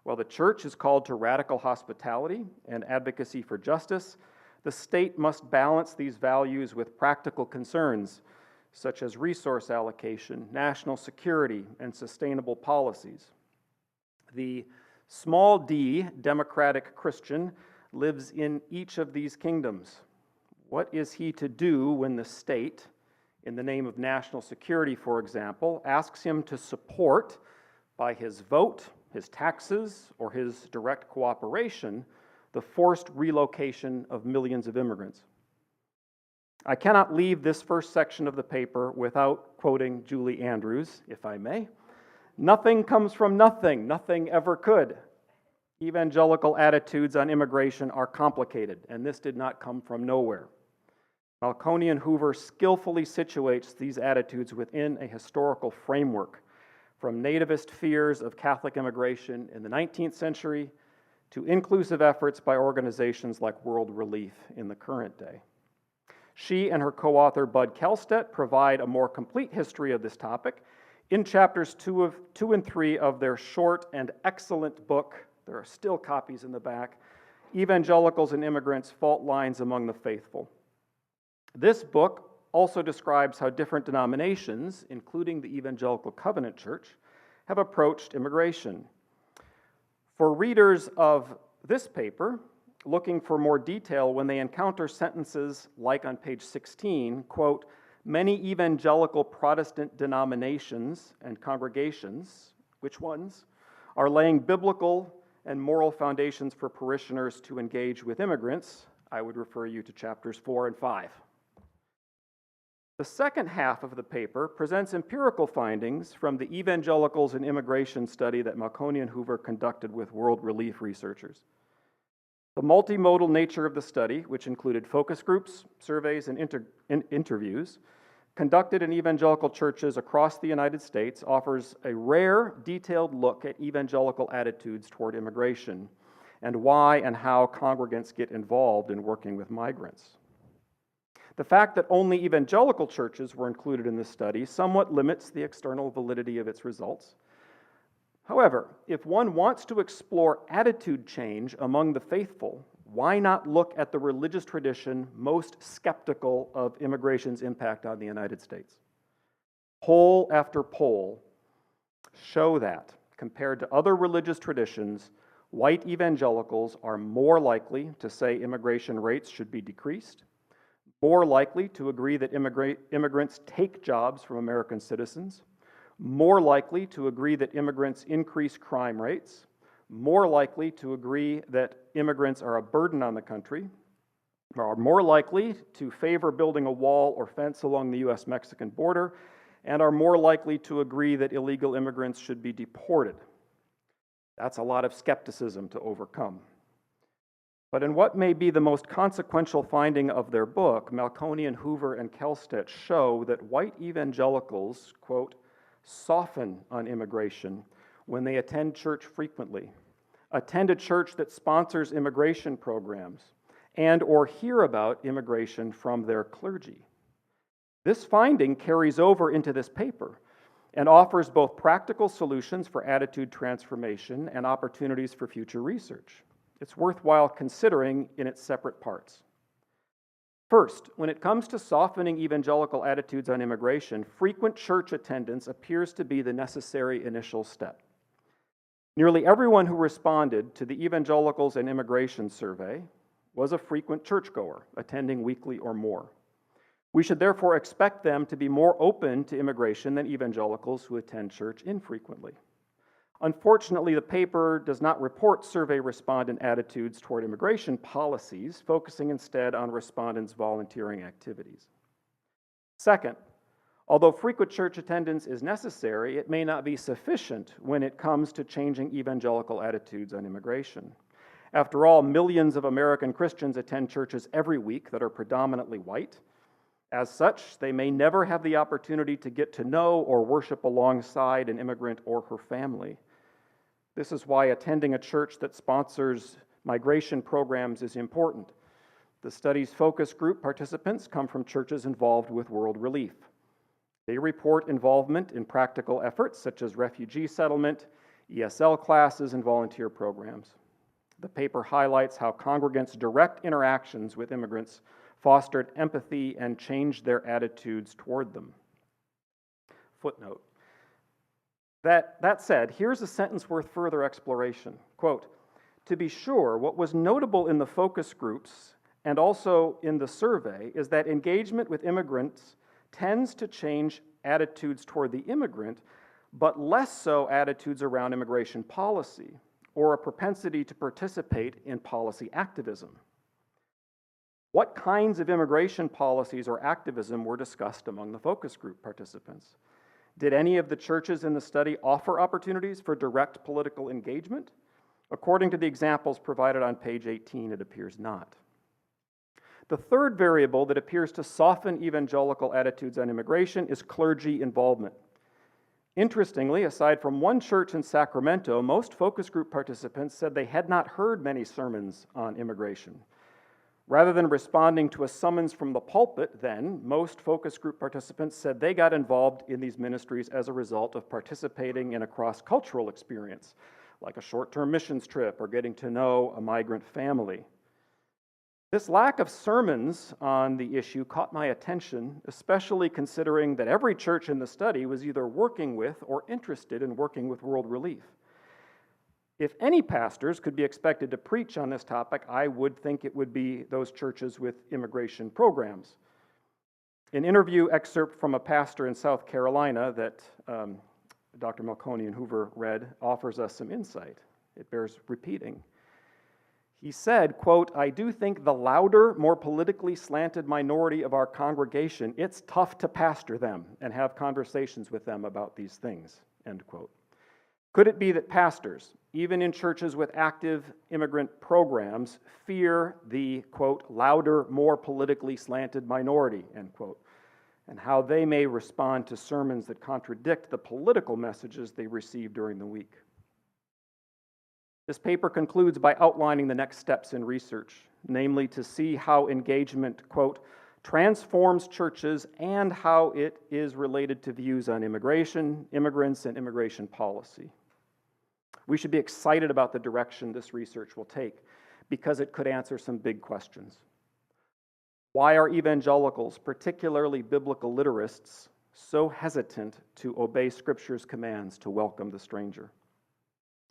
S3: While the church is called to radical hospitality and advocacy for justice, the state must balance these values with practical concerns, such as resource allocation, national security, and sustainable policies. The small d democratic Christian lives in each of these kingdoms. What is he to do when the state, in the name of national security, for example, asks him to support, by his vote, his taxes, or his direct cooperation, the forced relocation of millions of immigrants? I cannot leave this first section of the paper without quoting Julie Andrews, if I may. Nothing comes from nothing. Nothing ever could. Evangelical attitudes on immigration are complicated, and this did not come from nowhere. Melkonian-Hoover skillfully situates these attitudes within a historical framework, from nativist fears of Catholic immigration in the 19th century to inclusive efforts by organizations like World Relief in the current day. She and her co-author Bud Kelstedt provide a more complete history of this topic in chapters 2 and 3 of their short and excellent book. There are still copies in the back, Evangelicals and Immigrants, Fault Lines Among the Faithful. This book also describes how different denominations, including the Evangelical Covenant Church, have approached immigration. For readers of this paper, looking for more detail when they encounter sentences like on page 16, quote, many evangelical Protestant denominations and congregations, which ones, are laying biblical and moral foundations for parishioners to engage with immigrants, I would refer you to chapters 4 and 5. The second half of the paper presents empirical findings from the Evangelicals and Immigration study that Melkonian-Hoover conducted with World Relief researchers. The multimodal nature of the study, which included focus groups, surveys, and interviews, conducted in evangelical churches across the United States, offers a rare, detailed look at evangelical attitudes toward immigration and why and how congregants get involved in working with migrants. The fact that only evangelical churches were included in this study somewhat limits the external validity of its results. However, if one wants to explore attitude change among the faithful, why not look at the religious tradition most skeptical of immigration's impact on the United States? Poll after poll show that, compared to other religious traditions, white evangelicals are more likely to say immigration rates should be decreased, more likely to agree that immigrants take jobs from American citizens, more likely to agree that immigrants increase crime rates, more likely to agree that immigrants are a burden on the country, are more likely to favor building a wall or fence along the U.S.-Mexican border, and are more likely to agree that illegal immigrants should be deported. That's a lot of skepticism to overcome. But in what may be the most consequential finding of their book, Melkonian-Hoover and Kelstedt show that white evangelicals, quote, soften on immigration when they attend church frequently, attend a church that sponsors immigration programs, and or hear about immigration from their clergy. This finding carries over into this paper and offers both practical solutions for attitude transformation and opportunities for future research. It's worthwhile considering in its separate parts. First, when it comes to softening evangelical attitudes on immigration, frequent church attendance appears to be the necessary initial step. Nearly everyone who responded to the Evangelicals and Immigration survey was a frequent churchgoer, attending weekly or more. We should therefore expect them to be more open to immigration than evangelicals who attend church infrequently. Unfortunately, the paper does not report survey respondent attitudes toward immigration policies, focusing instead on respondents' volunteering activities. Second, although frequent church attendance is necessary, it may not be sufficient when it comes to changing evangelical attitudes on immigration. After all, millions of American Christians attend churches every week that are predominantly white. As such, they may never have the opportunity to get to know or worship alongside an immigrant or her family. This is why attending a church that sponsors migration programs is important. The study's focus group participants come from churches involved with World Relief. They report involvement in practical efforts such as refugee settlement, ESL classes, and volunteer programs. The paper highlights how congregants' direct interactions with immigrants fostered empathy and changed their attitudes toward them. Footnote. That said, here's a sentence worth further exploration. Quote, to be sure, what was notable in the focus groups and also in the survey is that engagement with immigrants tends to change attitudes toward the immigrant, but less so attitudes around immigration policy or a propensity to participate in policy activism. What kinds of immigration policies or activism were discussed among the focus group participants? Did any of the churches in the study offer opportunities for direct political engagement? According to the examples provided on page 18, it appears not. The third variable that appears to soften evangelical attitudes on immigration is clergy involvement. Interestingly, aside from one church in Sacramento, most focus group participants said they had not heard many sermons on immigration. Rather than responding to a summons from the pulpit, then, most focus group participants said they got involved in these ministries as a result of participating in a cross-cultural experience, like a short-term missions trip or getting to know a migrant family. This lack of sermons on the issue caught my attention, especially considering that every church in the study was either working with or interested in working with World Relief. If any pastors could be expected to preach on this topic, I would think it would be those churches with immigration programs. An interview excerpt from a pastor in South Carolina that Dr. Melkonian-Hoover read offers us some insight. It bears repeating. He said, quote, "I do think the louder, more politically slanted minority of our congregation, it's tough to pastor them and have conversations with them about these things," end quote. Could it be that pastors, even in churches with active immigrant programs, fear the, quote, louder, more politically slanted minority, end quote, and how they may respond to sermons that contradict the political messages they receive during the week? This paper concludes by outlining the next steps in research, namely to see how engagement, quote, transforms churches and how it is related to views on immigration, immigrants, and immigration policy. We should be excited about the direction this research will take because it could answer some big questions. Why are evangelicals, particularly biblical literists, so hesitant to obey Scripture's commands to welcome the stranger?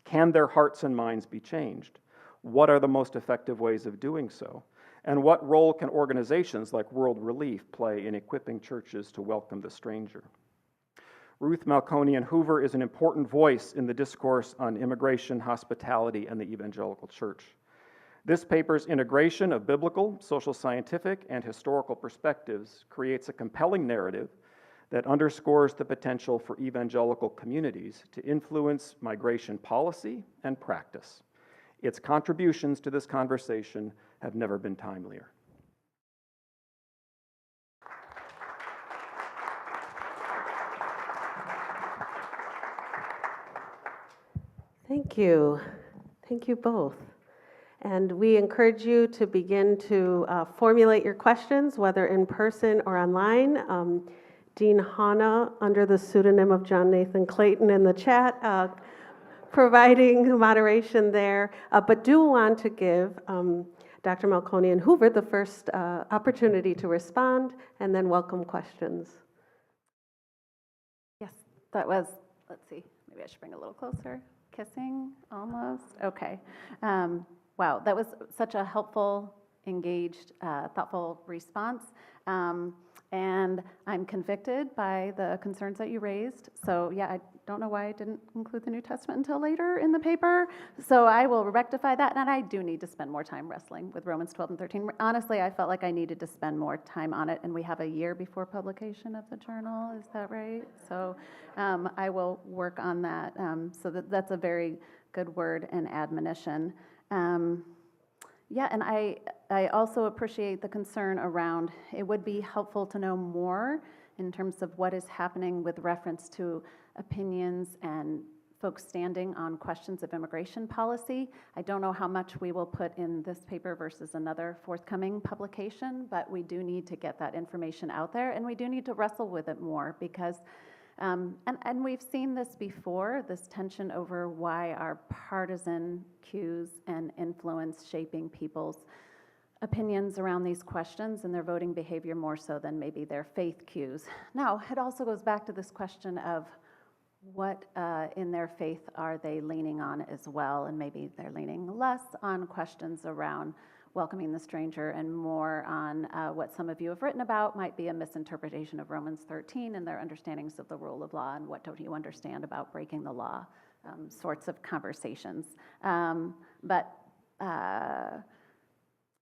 S3: Can their hearts and minds be changed? What are the most effective ways of doing so? And what role can organizations like World Relief play in equipping churches to welcome the stranger? Ruth Melkonian-Hoover is an important voice in the discourse on immigration, hospitality, and the evangelical church. This paper's integration of biblical, social scientific, and historical perspectives creates a compelling narrative that underscores the potential for evangelical communities to influence migration policy and practice. Its contributions to this conversation have never been timelier.
S1: Thank you. Thank you both. And we encourage you to begin to formulate your questions, whether in person or online. Dean Hanna, under the pseudonym of John Nathan Clayton in the chat, providing moderation there. But do want to give Dr. Melkonian-Hoover the first opportunity to respond and then welcome questions.
S2: Yes, that was, let's see, maybe I should bring it a little closer. Kissing, almost, okay. Wow, that was such a helpful, engaged, thoughtful response. And I'm convicted by the concerns that you raised. So yeah, I don't know why I didn't include the New Testament until later in the paper. So I will rectify that. And I do need to spend more time wrestling with Romans 12 and 13. Honestly, I felt like I needed to spend more time on it. And we have a year before publication of the journal. Is that right? So I will work on that. So that's a very good word and admonition. Yeah, and I also appreciate the concern around it would be helpful to know more in terms of what is happening with reference to opinions and folks standing on questions of immigration policy. I don't know how much we will put in this paper versus another forthcoming publication, but we do need to get that information out there, and we do need to wrestle with it more because and we've seen this before, this tension over why are partisan cues and influence shaping people's opinions around these questions and their voting behavior more so than maybe their faith cues. Now, it also goes back to this question of what in their faith are they leaning on as well, and maybe they're leaning less on questions around welcoming the stranger and more on what some of you have written about might be a misinterpretation of Romans 13 and their understandings of the rule of law and what don't you understand about breaking the law sorts of conversations.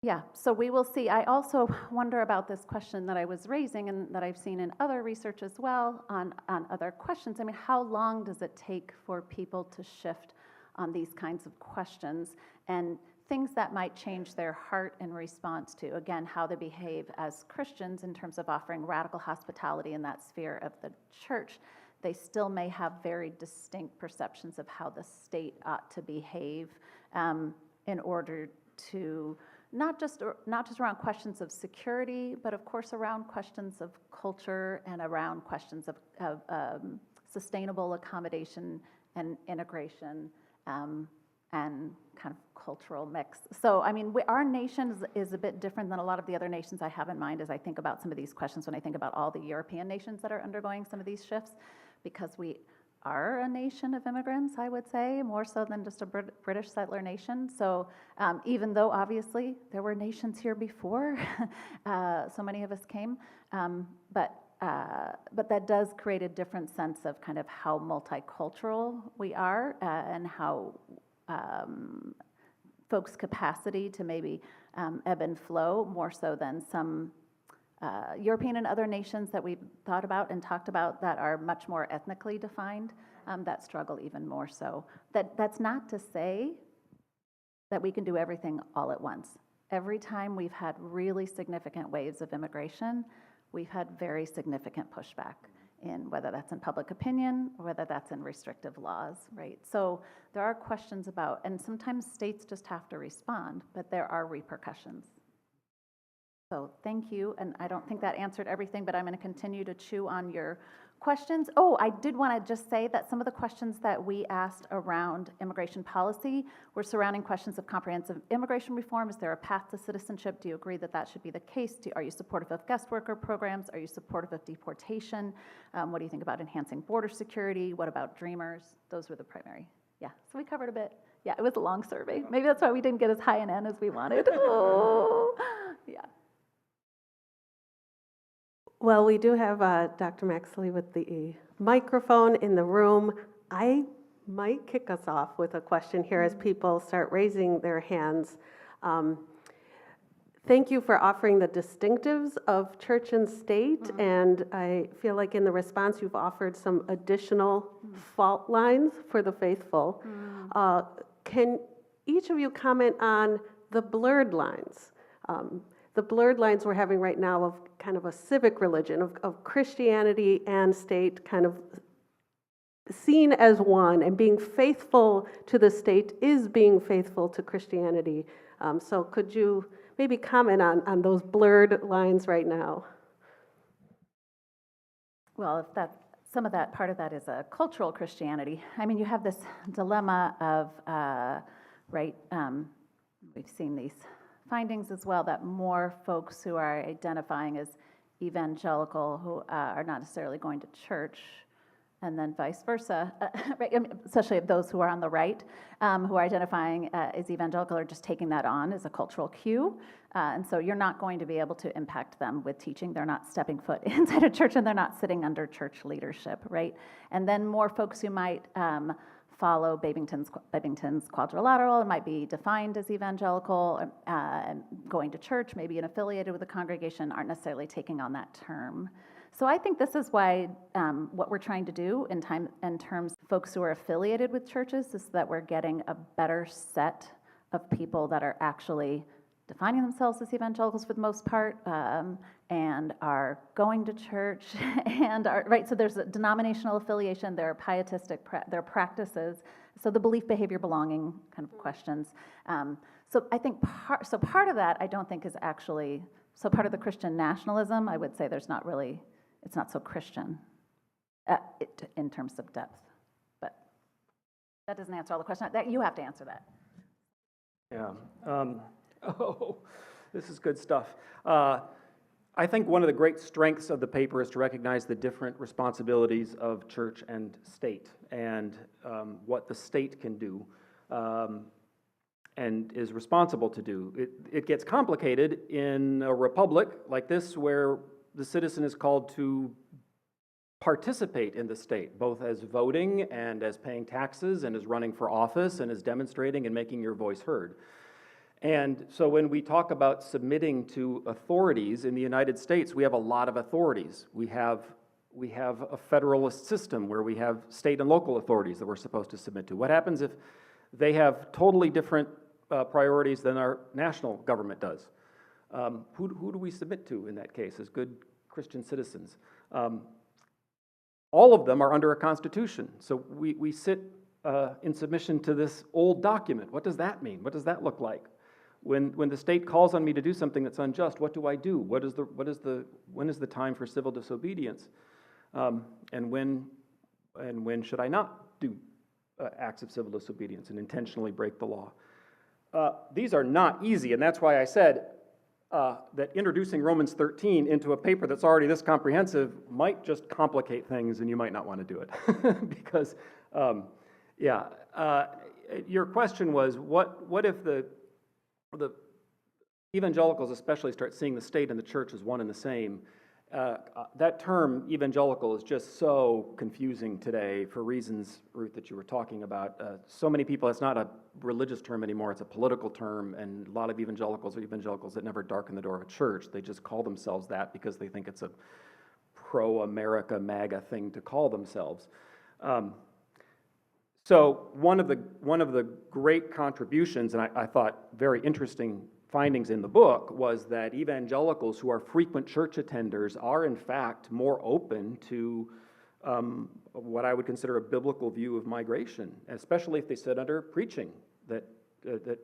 S2: Yeah, so we will see. I also wonder about this question that I was raising and that I've seen in other research as well on other questions. I mean, how long does it take for people to shift on these kinds of questions and things that might change their heart in response to, again, how they behave as Christians in terms of offering radical hospitality in that sphere of the church? They still may have very distinct perceptions of how the state ought to behave in order to not just around questions of security, but of course around questions of culture and around questions of sustainable accommodation and integration and kind of cultural mix. So, I mean, our nation is a bit different than a lot of the other nations I have in mind as I think about some of these questions when I think about all the European nations that are undergoing some of these shifts, because we are a nation of immigrants, I would say, more so than just a British settler nation. So even though obviously there were nations here before, so many of us came, but that does create a different sense of kind of how multicultural we are and how folks' capacity to maybe ebb and flow more so than some European and other nations that we've thought about and talked about that are much more ethnically defined, that struggle even more so. That's not to say that we can do everything all at once. Every time we've had really significant waves of immigration, we've had very significant pushback in whether that's in public opinion or whether that's in restrictive laws, right? So there are questions about, and sometimes states just have to respond, but there are repercussions. So thank you, and I don't think that answered everything, but I'm going to continue to chew on your questions. Oh, I did want to just say that some of the questions that we asked around immigration policy were surrounding questions of comprehensive immigration reform. Is there a path to citizenship? Do you agree that that should be the case? Are you supportive of guest worker programs? Are you supportive of deportation? What do you think about enhancing border security? What about Dreamers? Those were the primary. Yeah, so we covered a bit. Yeah, it was a long survey. Maybe that's why we didn't get as high an N as we wanted. Oh, yeah.
S1: Well, we do have Dr. Maxley with the microphone in the room. I might kick us off with a question here as people start raising their hands. Thank you for offering the distinctives of church and state, and I feel like in the response you've offered some additional fault lines for the faithful. Can each of you comment on the blurred lines? The blurred lines we're having right now of kind of a civic religion, of Christianity and state kind of seen as one, and being faithful to the state is being faithful to Christianity. So could you maybe comment on those blurred lines right now?
S2: Well, if that some of that part of that is a cultural Christianity. I mean, you have this dilemma of we've seen these findings as well, that more folks who are identifying as evangelical who are not necessarily going to church, and then vice versa, right? Especially those who are on the right, who are identifying as evangelical are just taking that on as a cultural cue. And so you're not going to be able to impact them with teaching. They're not stepping foot inside a church and they're not sitting under church leadership, right? And then more folks who might follow Babington's quadrilateral and might be defined as evangelical, going to church, maybe and affiliated with a congregation, aren't necessarily taking on that term. So I think this is why what we're trying to do in terms of folks who are affiliated with churches is that we're getting a better set of people that are actually defining themselves as evangelicals for the most part, and are going to church, and are, right, so there's a denominational affiliation, there are pietistic, there are practices, so the belief, behavior, belonging kind of questions. So I think part of that I don't think is actually, so part of the Christian nationalism, I would say there's not really, it's not so Christian in terms of depth, but that doesn't answer all the questions. You have to answer that.
S3: Yeah. Oh, this is good stuff. I think one of the great strengths of the paper is to recognize the different responsibilities of church and state, and what the state can do and is responsible to do. It gets complicated in a republic like this, where the citizen is called to participate in the state, both as voting and as paying taxes and as running for office and as demonstrating and making your voice heard. And so when we talk about submitting to authorities in the United States, we have a lot of authorities. We have a federalist system where we have state and local authorities that we're supposed to submit to. What happens if they have totally different priorities than our national government does? Who do we submit to in that case as good Christian citizens? All of them are under a constitution. So we sit in submission to this old document. What does that mean? What does that look like? When the state calls on me to do something that's unjust, what do I do? When is the time for civil disobedience? And when should I not do acts of civil disobedience and intentionally break the law? These are not easy, and that's why I said that introducing Romans 13 into a paper that's already this comprehensive might just complicate things, and you might not want to do it. Because, your question was, what if the evangelicals especially start seeing the state and the church as one and the same? That term, evangelical, is just so confusing today for reasons, Ruth, that you were talking about. So many people, it's not a religious term anymore, it's a political term, and a lot of evangelicals are evangelicals that never darken the door of a church. They just call themselves that because they think it's a pro-America MAGA thing to call themselves. So one of the great contributions, and I thought very interesting findings in the book, was that evangelicals who are frequent church attenders are in fact more open to what I would consider a biblical view of migration, especially if they sit under preaching that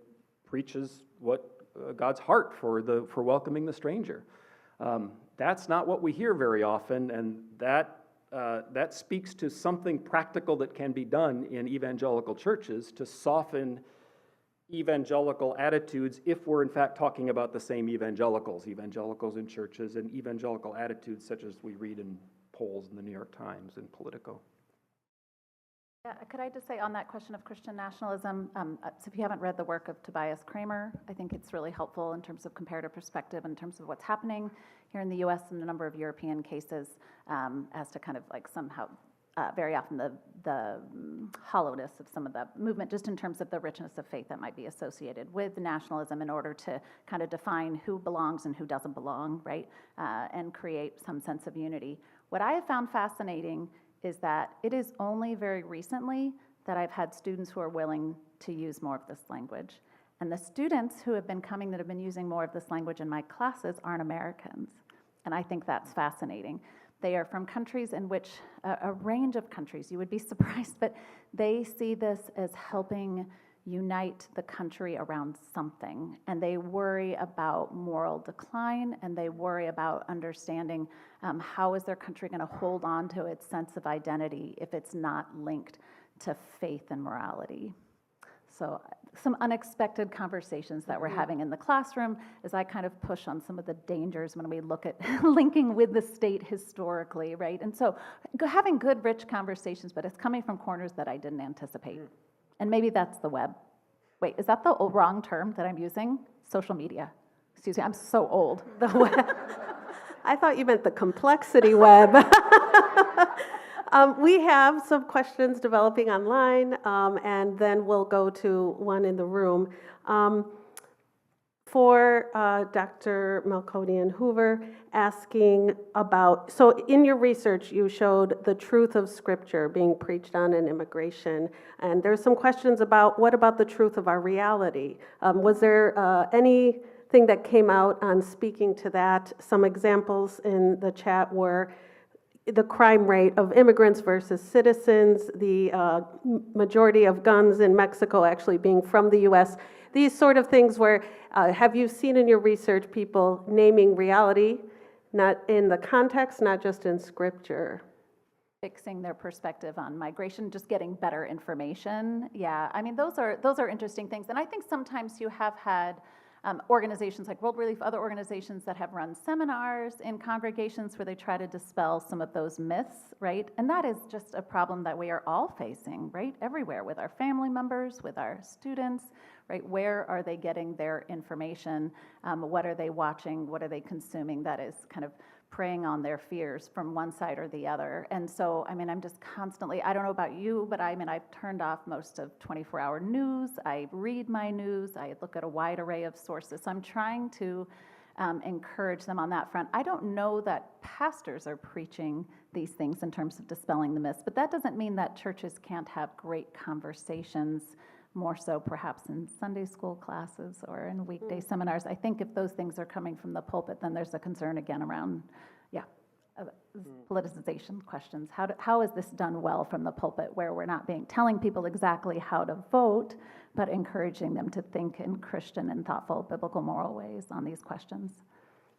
S3: preaches what God's heart for welcoming the stranger. That's not what we hear very often, and that speaks to something practical that can be done in evangelical churches to soften evangelical attitudes if we're in fact talking about the same evangelicals in churches, and evangelical attitudes such as we read in polls in the New York Times and Politico.
S2: Yeah, could I just say on that question of Christian nationalism, so if you haven't read the work of Tobias Kramer, I think it's really helpful in terms of comparative perspective, in terms of what's happening here in the U.S. and a number of European cases, as to kind of like somehow very often the hollowness of some of the movement, just in terms of the richness of faith that might be associated with nationalism in order to kind of define who belongs and who doesn't belong, right, and create some sense of unity. What I have found fascinating is that it is only very recently that I've had students who are willing to use more of this language. And the students who have been coming that have been using more of this language in my classes aren't Americans. And I think that's fascinating. They are from countries in which, a range of countries, you would be surprised, but they see this as helping unite the country around something. And they worry about moral decline, and they worry about understanding how is their country going to hold on to its sense of identity if it's not linked to faith and morality. So some unexpected conversations that we're having in the classroom as I kind of push on some of the dangers when we look at linking with the state historically, right? And so having good, rich conversations, but it's coming from corners that I didn't anticipate. And maybe that's the web. Wait, is that the wrong term that I'm using? Social media. Excuse me, I'm so old.
S1: The web. I thought you meant the complexity web. We have some questions developing online, and then we'll go to one in the room. For Dr. Melkonian-Hoover, asking about, so in your research you showed the truth of Scripture being preached on in immigration, and there's some questions about what about the truth of our reality? Was there anything that came out on speaking to that? Some examples in the chat were the crime rate of immigrants versus citizens, the majority of guns in Mexico actually being from the U.S., these sort of things where, have you seen in your research people naming reality, not in the context, not just in Scripture?
S2: Fixing their perspective on migration, just getting better information. Yeah, I mean, those are interesting things. And I think sometimes you have had organizations like World Relief, other organizations that have run seminars in congregations where they try to dispel some of those myths, right? And that is just a problem that we are all facing, right? Everywhere, with our family members, with our students, right? Where are they getting their information? What are they watching? What are they consuming that is kind of preying on their fears from one side or the other? And so, I mean, I'm just constantly, I don't know about you, but I mean, I've turned off most of 24-hour news. I read my news. I look at a wide array of sources. So I'm trying to encourage them on that front. I don't know that pastors are preaching these things in terms of dispelling the myths, but that doesn't mean that churches can't have great conversations, more so perhaps in Sunday school classes or in weekday seminars. I think if those things are coming from the pulpit, then there's a concern again around, politicization questions. How is this done well from the pulpit, where we're not telling people exactly how to vote, but encouraging them to think in Christian and thoughtful, biblical, moral ways on these questions?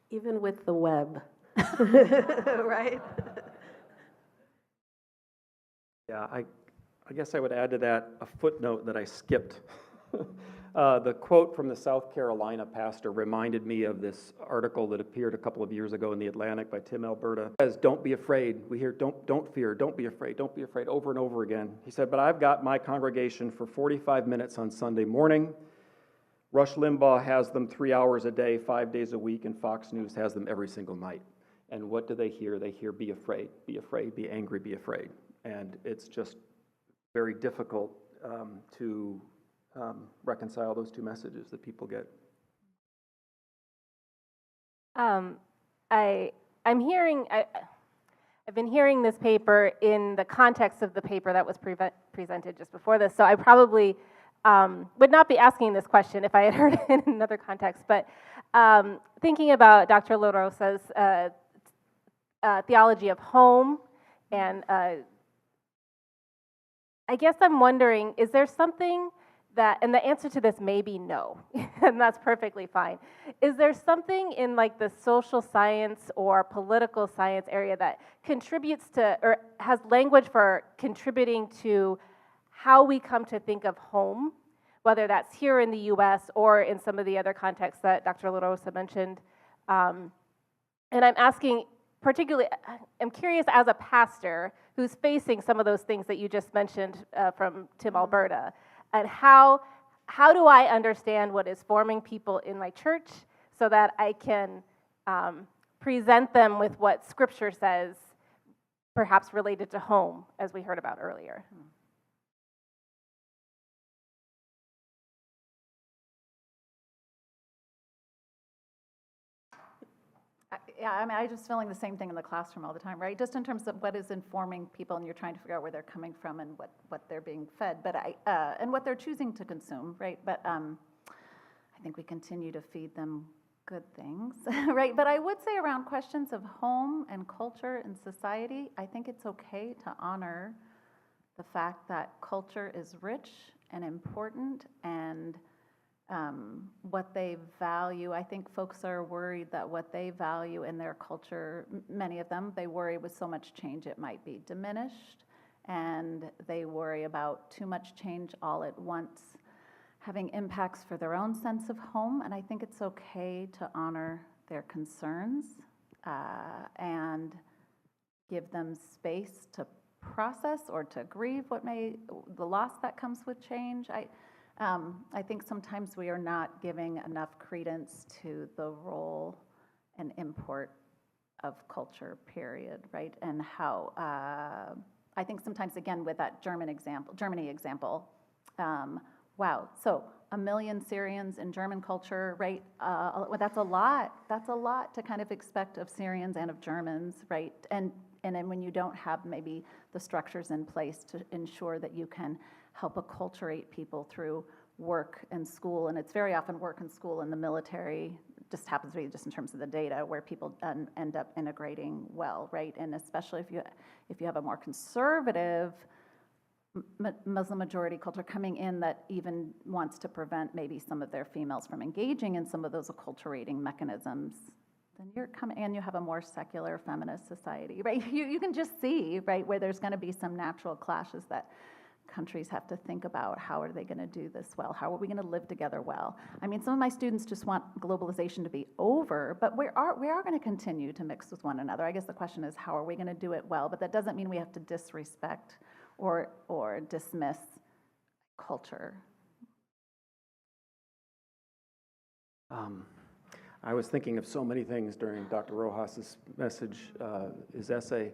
S1: Even with the web, right?
S3: Yeah, I guess I would add to that a footnote that I skipped. The quote from the South Carolina pastor reminded me of this article that appeared a couple of years ago in The Atlantic by Tim Alberta. It says, "Don't be afraid." We hear, don't fear, don't be afraid, don't be afraid, over and over again. He said, "But I've got my congregation for 45 minutes on Sunday morning. Rush Limbaugh has them 3 hours a day, 5 days a week, and Fox News has them every single night. And what do they hear? They hear, be afraid, be angry, be afraid." And it's just very difficult to reconcile those two messages that people get.
S4: I'm hearing, I've been hearing this paper in the context of the paper that was presented just before this, so I probably would not be asking this question if I had heard it in another context, but thinking about Dr. La Rosa's theology of home, and I guess I'm wondering, is there something that, and the answer to this may be no, and that's perfectly fine. Is there something in like the social science or political science area that contributes to, or has language for contributing to how we come to think of home, whether that's here in the US or in some of the other contexts that Dr. La Rosa mentioned? And I'm asking, particularly, I'm curious as a pastor who's facing some of those things that you just mentioned from Tim Alberta, and how do I understand what is forming people in my church so that I can present them with what Scripture says, perhaps related to home, as we heard about earlier?
S2: Yeah, I mean, I'm just feeling the same thing in the classroom all the time, right? Just in terms of what is informing people, and you're trying to figure out where they're coming from and what they're being fed, but and what they're choosing to consume, right? But I think we continue to feed them good things, right? But I would say around questions of home and culture and society, I think it's okay to honor the fact that culture is rich and important, and what they value. I think folks are worried that what they value in their culture, many of them, they worry with so much change it might be diminished, and they worry about too much change all at once having impacts for their own sense of home. And I think it's okay to honor their concerns and give them space to process or to grieve the loss that comes with change. I think sometimes we are not giving enough credence to the role and import of culture, period, right? And how, I think sometimes, again, with that Germany example, wow, so 1 million Syrians in German culture, right? That's a lot to kind of expect of Syrians and of Germans, right? And then when you don't have maybe the structures in place to ensure that you can help acculturate people through work and school, and it's very often work and school in the military, just happens to be just in terms of the data, where people end up integrating well, right? And especially if you have a more conservative Muslim majority culture coming in that even wants to prevent maybe some of their females from engaging in some of those acculturating mechanisms, then you're coming, and you have a more secular feminist society, right? You can just see, right, where there's going to be some natural clashes that countries have to think about. How are they going to do this well? How are we going to live together well? I mean, some of my students just want globalization to be over, but we are going to continue to mix with one another. I guess the question is, how are we going to do it well? But that doesn't mean we have to disrespect or dismiss culture.
S3: I was thinking of so many things during Dr. Rojas's message, his essay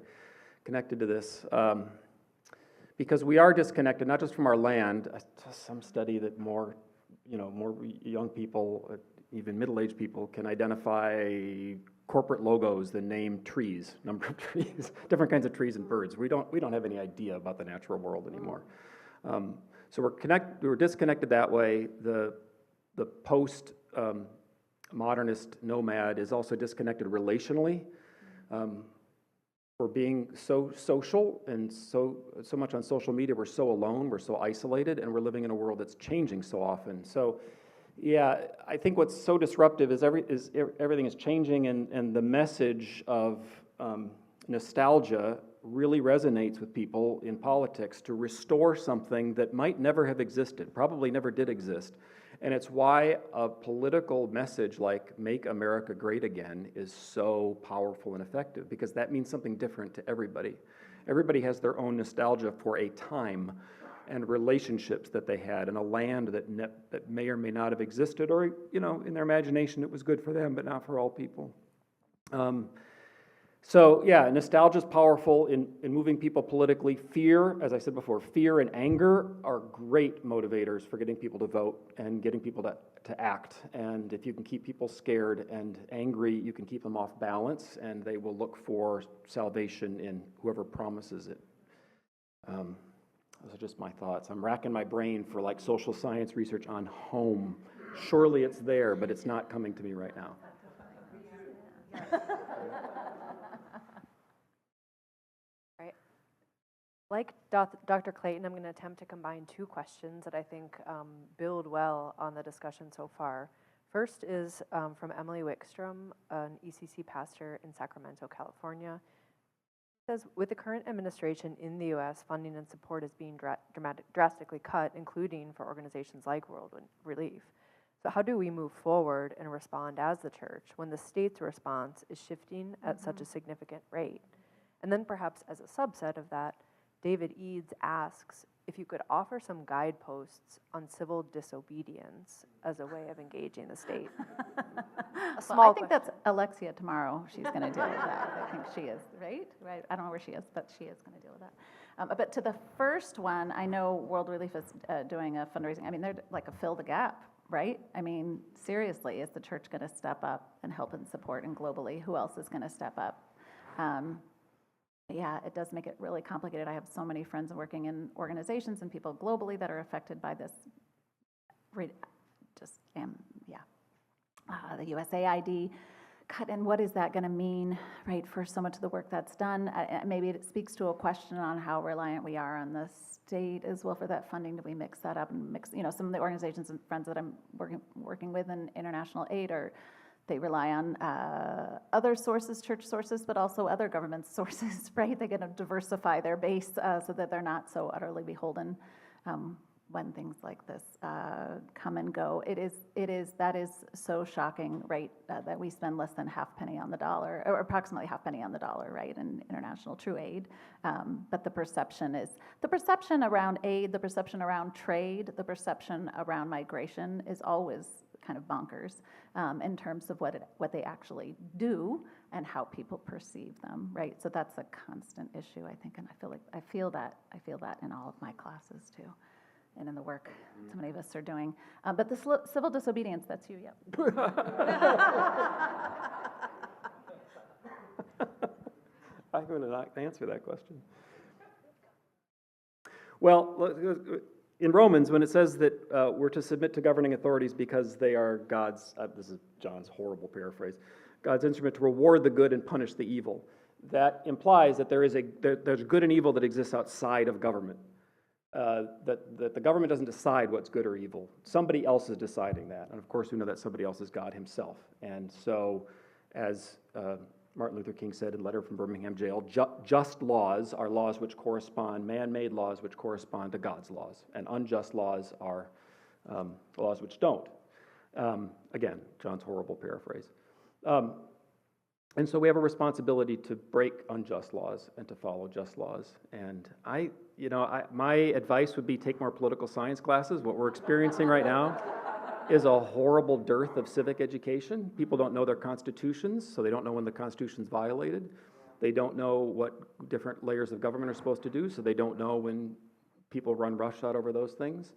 S3: connected to this, because we are disconnected, not just from our land. Some study that more young people, even middle-aged people, can identify corporate logos than name trees, number of trees, different kinds of trees and birds. We don't have any idea about the natural world anymore. So we're disconnected that way. The post modernist nomad is also disconnected relationally. We're being so social and so much on social media. We're so alone, we're so isolated, and we're living in a world that's changing so often. So yeah, I think what's so disruptive is everything is changing, and the message of nostalgia really resonates with people in politics to restore something that might never have existed, probably never did exist. And it's why a political message like "Make America Great Again" is so powerful and effective, because that means something different to everybody. Everybody has their own nostalgia for a time and relationships that they had, and a land that may or may not have existed, or, in their imagination it was good for them, but not for all people. So yeah, nostalgia is powerful in moving people politically. Fear, as I said before, fear and anger are great motivators for getting people to vote and getting people to act. And if you can keep people scared and angry, you can keep them off balance, and they will look for salvation in whoever promises it. Those are just my thoughts. I'm racking my brain for like social science research on home. Surely it's there, but it's not coming to me right now.
S5: Right. Like Dr. Clayton, I'm going to attempt to combine two questions that I think build well on the discussion so far. First is from Emily Wickstrom, an ECC pastor in Sacramento, California. Says, with the current administration in the U.S., funding and support is being drastically cut, including for organizations like World Relief. So how do we move forward and respond as the church when the state's response is shifting at such a significant rate? And then perhaps as a subset of that, David Eads asks if you could offer some guideposts on civil disobedience as a way of engaging the state.
S2: Well, I think that's Alexia tomorrow. She's going to deal with that. I think she is, right? Right. I don't know where she is, but she is going to deal with that. But to the first one, I know World Relief is doing a fundraising. I mean, they're like a fill the gap, right? I mean, seriously, is the church going to step up and help and support? And globally, who else is going to step up? Yeah, it does make it really complicated. I have so many friends working in organizations and people globally that are affected by this. The USAID cut, and what is that going to mean, right, for so much of the work that's done? Maybe it speaks to a question on how reliant we are on the state as well for that funding. Do we mix that up and mix, some of the organizations and friends that I'm working with in international aid they rely on other sources, church sources, but also other government sources, right? They're going to diversify their base so that they're not so utterly beholden when things like this come and go. That is so shocking, right? That we spend less than half penny on the dollar, or approximately half penny on the dollar, right, in international true aid. But the perception around aid, the perception around trade, the perception around migration is always kind of bonkers in terms of what they actually do and how people perceive them, right? So that's a constant issue, I think, and I feel that in all of my classes too, and in the work so many of us are doing. But the civil disobedience, that's you, yep.
S3: I'm going to not answer that question. Well, in Romans, when it says that we're to submit to governing authorities because they are God's, this is John's horrible paraphrase, God's instrument to reward the good and punish the evil, that implies that there's good and evil that exists outside of government. That the government doesn't decide what's good or evil. Somebody else is deciding that. And of course, we know that somebody else is God himself. And so, as Martin Luther King said in a letter from Birmingham jail, just laws are laws which correspond, man-made laws which correspond to God's laws, and unjust laws are laws which don't. Again, John's horrible paraphrase. And so we have a responsibility to break unjust laws and to follow just laws. And my advice would be take more political science classes. What we're experiencing right now is a horrible dearth of civic education. People don't know their constitutions, so they don't know when the Constitution's violated. They don't know what different layers of government are supposed to do, so they don't know when people run roughshod over those things.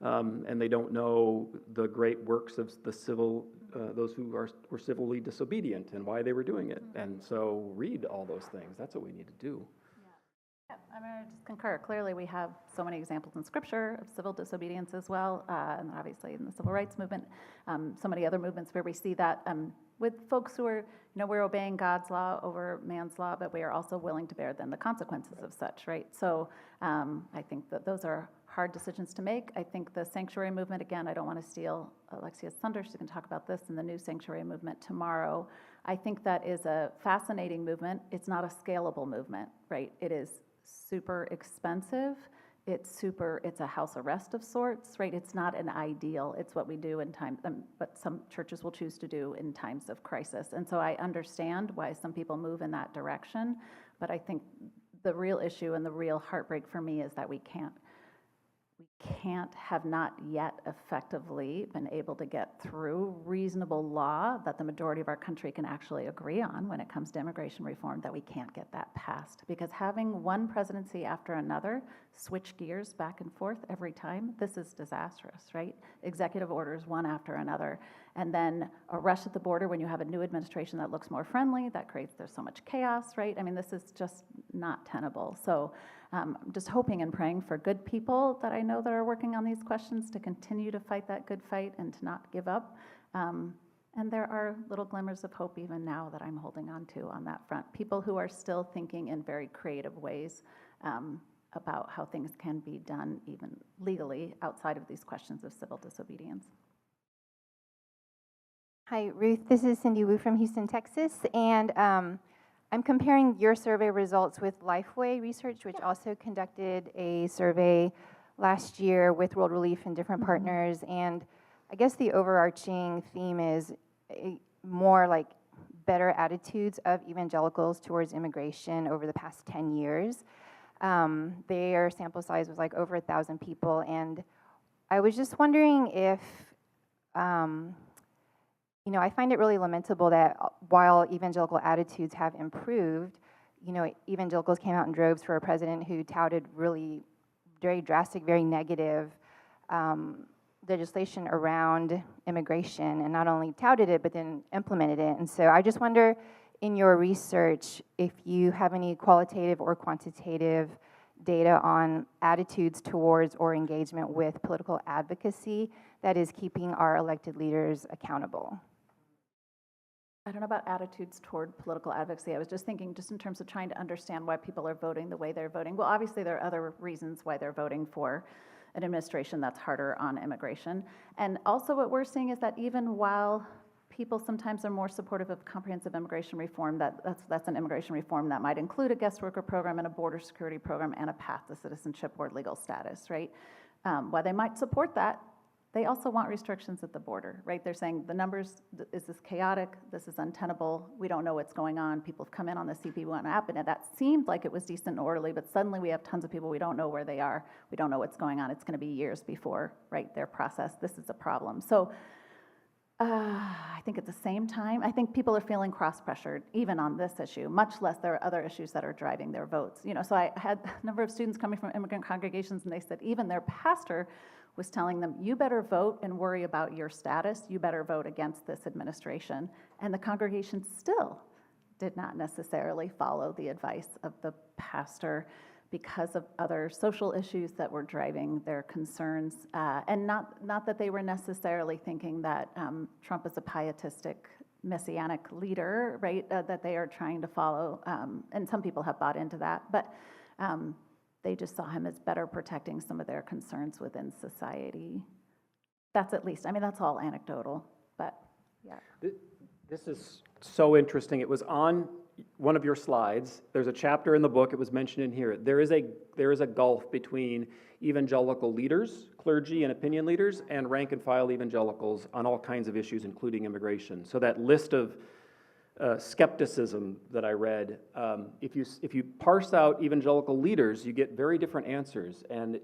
S3: And they don't know the great works of the those who were civilly disobedient and why they were doing it. And so read all those things. That's what we need to do.
S2: Yeah, I just concur. Clearly, we have so many examples in Scripture of civil disobedience as well, and obviously in the civil rights movement, so many other movements where we see that with folks who are, we're obeying God's law over man's law, but we are also willing to bear then the consequences of such, right? So I think that those are hard decisions to make. I think the sanctuary movement, again, I don't want to steal Alexia's thunder. She's going to talk about this in the new sanctuary movement tomorrow. I think that is a fascinating movement. It's not a scalable movement, right? It is super expensive it's a house arrest of sorts, right? It's not an ideal. It's what we do in time, but some churches will choose to do in times of crisis. And so I understand why some people move in that direction, but I think the real issue and the real heartbreak for me is that we have not yet effectively been able to get through reasonable law that the majority of our country can actually agree on when it comes to immigration reform, that we can't get that passed. Because having one presidency after another switch gears back and forth every time, this is disastrous, right? Executive orders one after another. And then a rush at the border when you have a new administration that looks more friendly, there's so much chaos, right? I mean, this is just not tenable. So I'm just hoping and praying for good people that I know that are working on these questions to continue to fight that good fight and to not give up. And there are little glimmers of hope even now that I'm holding on to on that front. People who are still thinking in very creative ways about how things can be done even legally outside of these questions of civil disobedience.
S6: Hi, Ruth. This is Cindy Wu from Houston, Texas. And I'm comparing your survey results with Lifeway Research, which also conducted a survey last year with World Relief and different partners. And I guess the overarching theme is more like better attitudes of evangelicals towards immigration over the past 10 years. Their sample size was like over 1,000 people. And I was just wondering if, I find it really lamentable that while evangelical attitudes have improved, evangelicals came out in droves for a president who touted really very drastic, very negative legislation around immigration, and not only touted it, but then implemented it. And so I just wonder, in your research, if you have any qualitative or quantitative data on attitudes towards or engagement with political advocacy that is keeping our elected leaders accountable.
S2: I don't know about attitudes toward political advocacy. I was just thinking just in terms of trying to understand why people are voting the way they're voting. Well, obviously there are other reasons why they're voting for an administration that's harder on immigration. And also what we're seeing is that even while people sometimes are more supportive of comprehensive immigration reform, that's an immigration reform that might include a guest worker program and a border security program and a path to citizenship or legal status, right? While they might support that, they also want restrictions at the border, right? They're saying the numbers, is this chaotic? This is untenable. We don't know what's going on. People have come in on the CP1 app, and that seemed like it was decent and orderly, but suddenly we have tons of people. We don't know where they are. We don't know what's going on. It's going to be years before, right, their process. This is a problem. So I think at the same time, I think people are feeling cross-pressured, even on this issue, much less there are other issues that are driving their votes. So I had a number of students coming from immigrant congregations, and they said even their pastor was telling them, you better vote and worry about your status. You better vote against this administration. And the congregation still did not necessarily follow the advice of the pastor because of other social issues that were driving their concerns. And not that they were necessarily thinking that Trump is a pietistic, messianic leader, right, that they are trying to follow. And some people have bought into that. But they just saw him as better protecting some of their concerns within society. That's at least, that's all anecdotal, but yeah.
S3: This is so interesting. It was on one of your slides. There's a chapter in the book, it was mentioned in here. There is a gulf between evangelical leaders, clergy and opinion leaders, and rank and file evangelicals on all kinds of issues, including immigration. So that list of skepticism that I read, if you parse out evangelical leaders, you get very different answers. And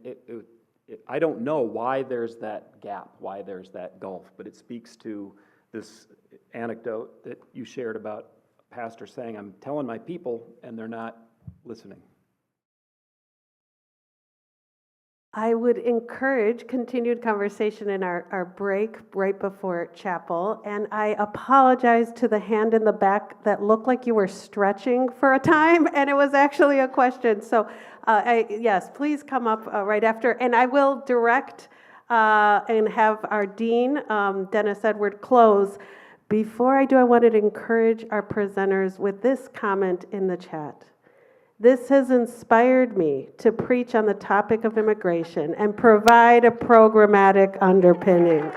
S3: I don't know why there's that gap, why there's that gulf, but it speaks to this anecdote that you shared about a pastor saying, I'm telling my people, and they're not listening.
S1: I would encourage continued conversation in our break right before chapel. And I apologize to the hand in the back that looked like you were stretching for a time, and it was actually a question. So yes, please come up right after. And I will direct and have our dean, Dennis Edward, close. Before I do, I wanted to encourage our presenters with this comment in the chat. This has inspired me to preach on the topic of immigration and provide a programmatic underpinning.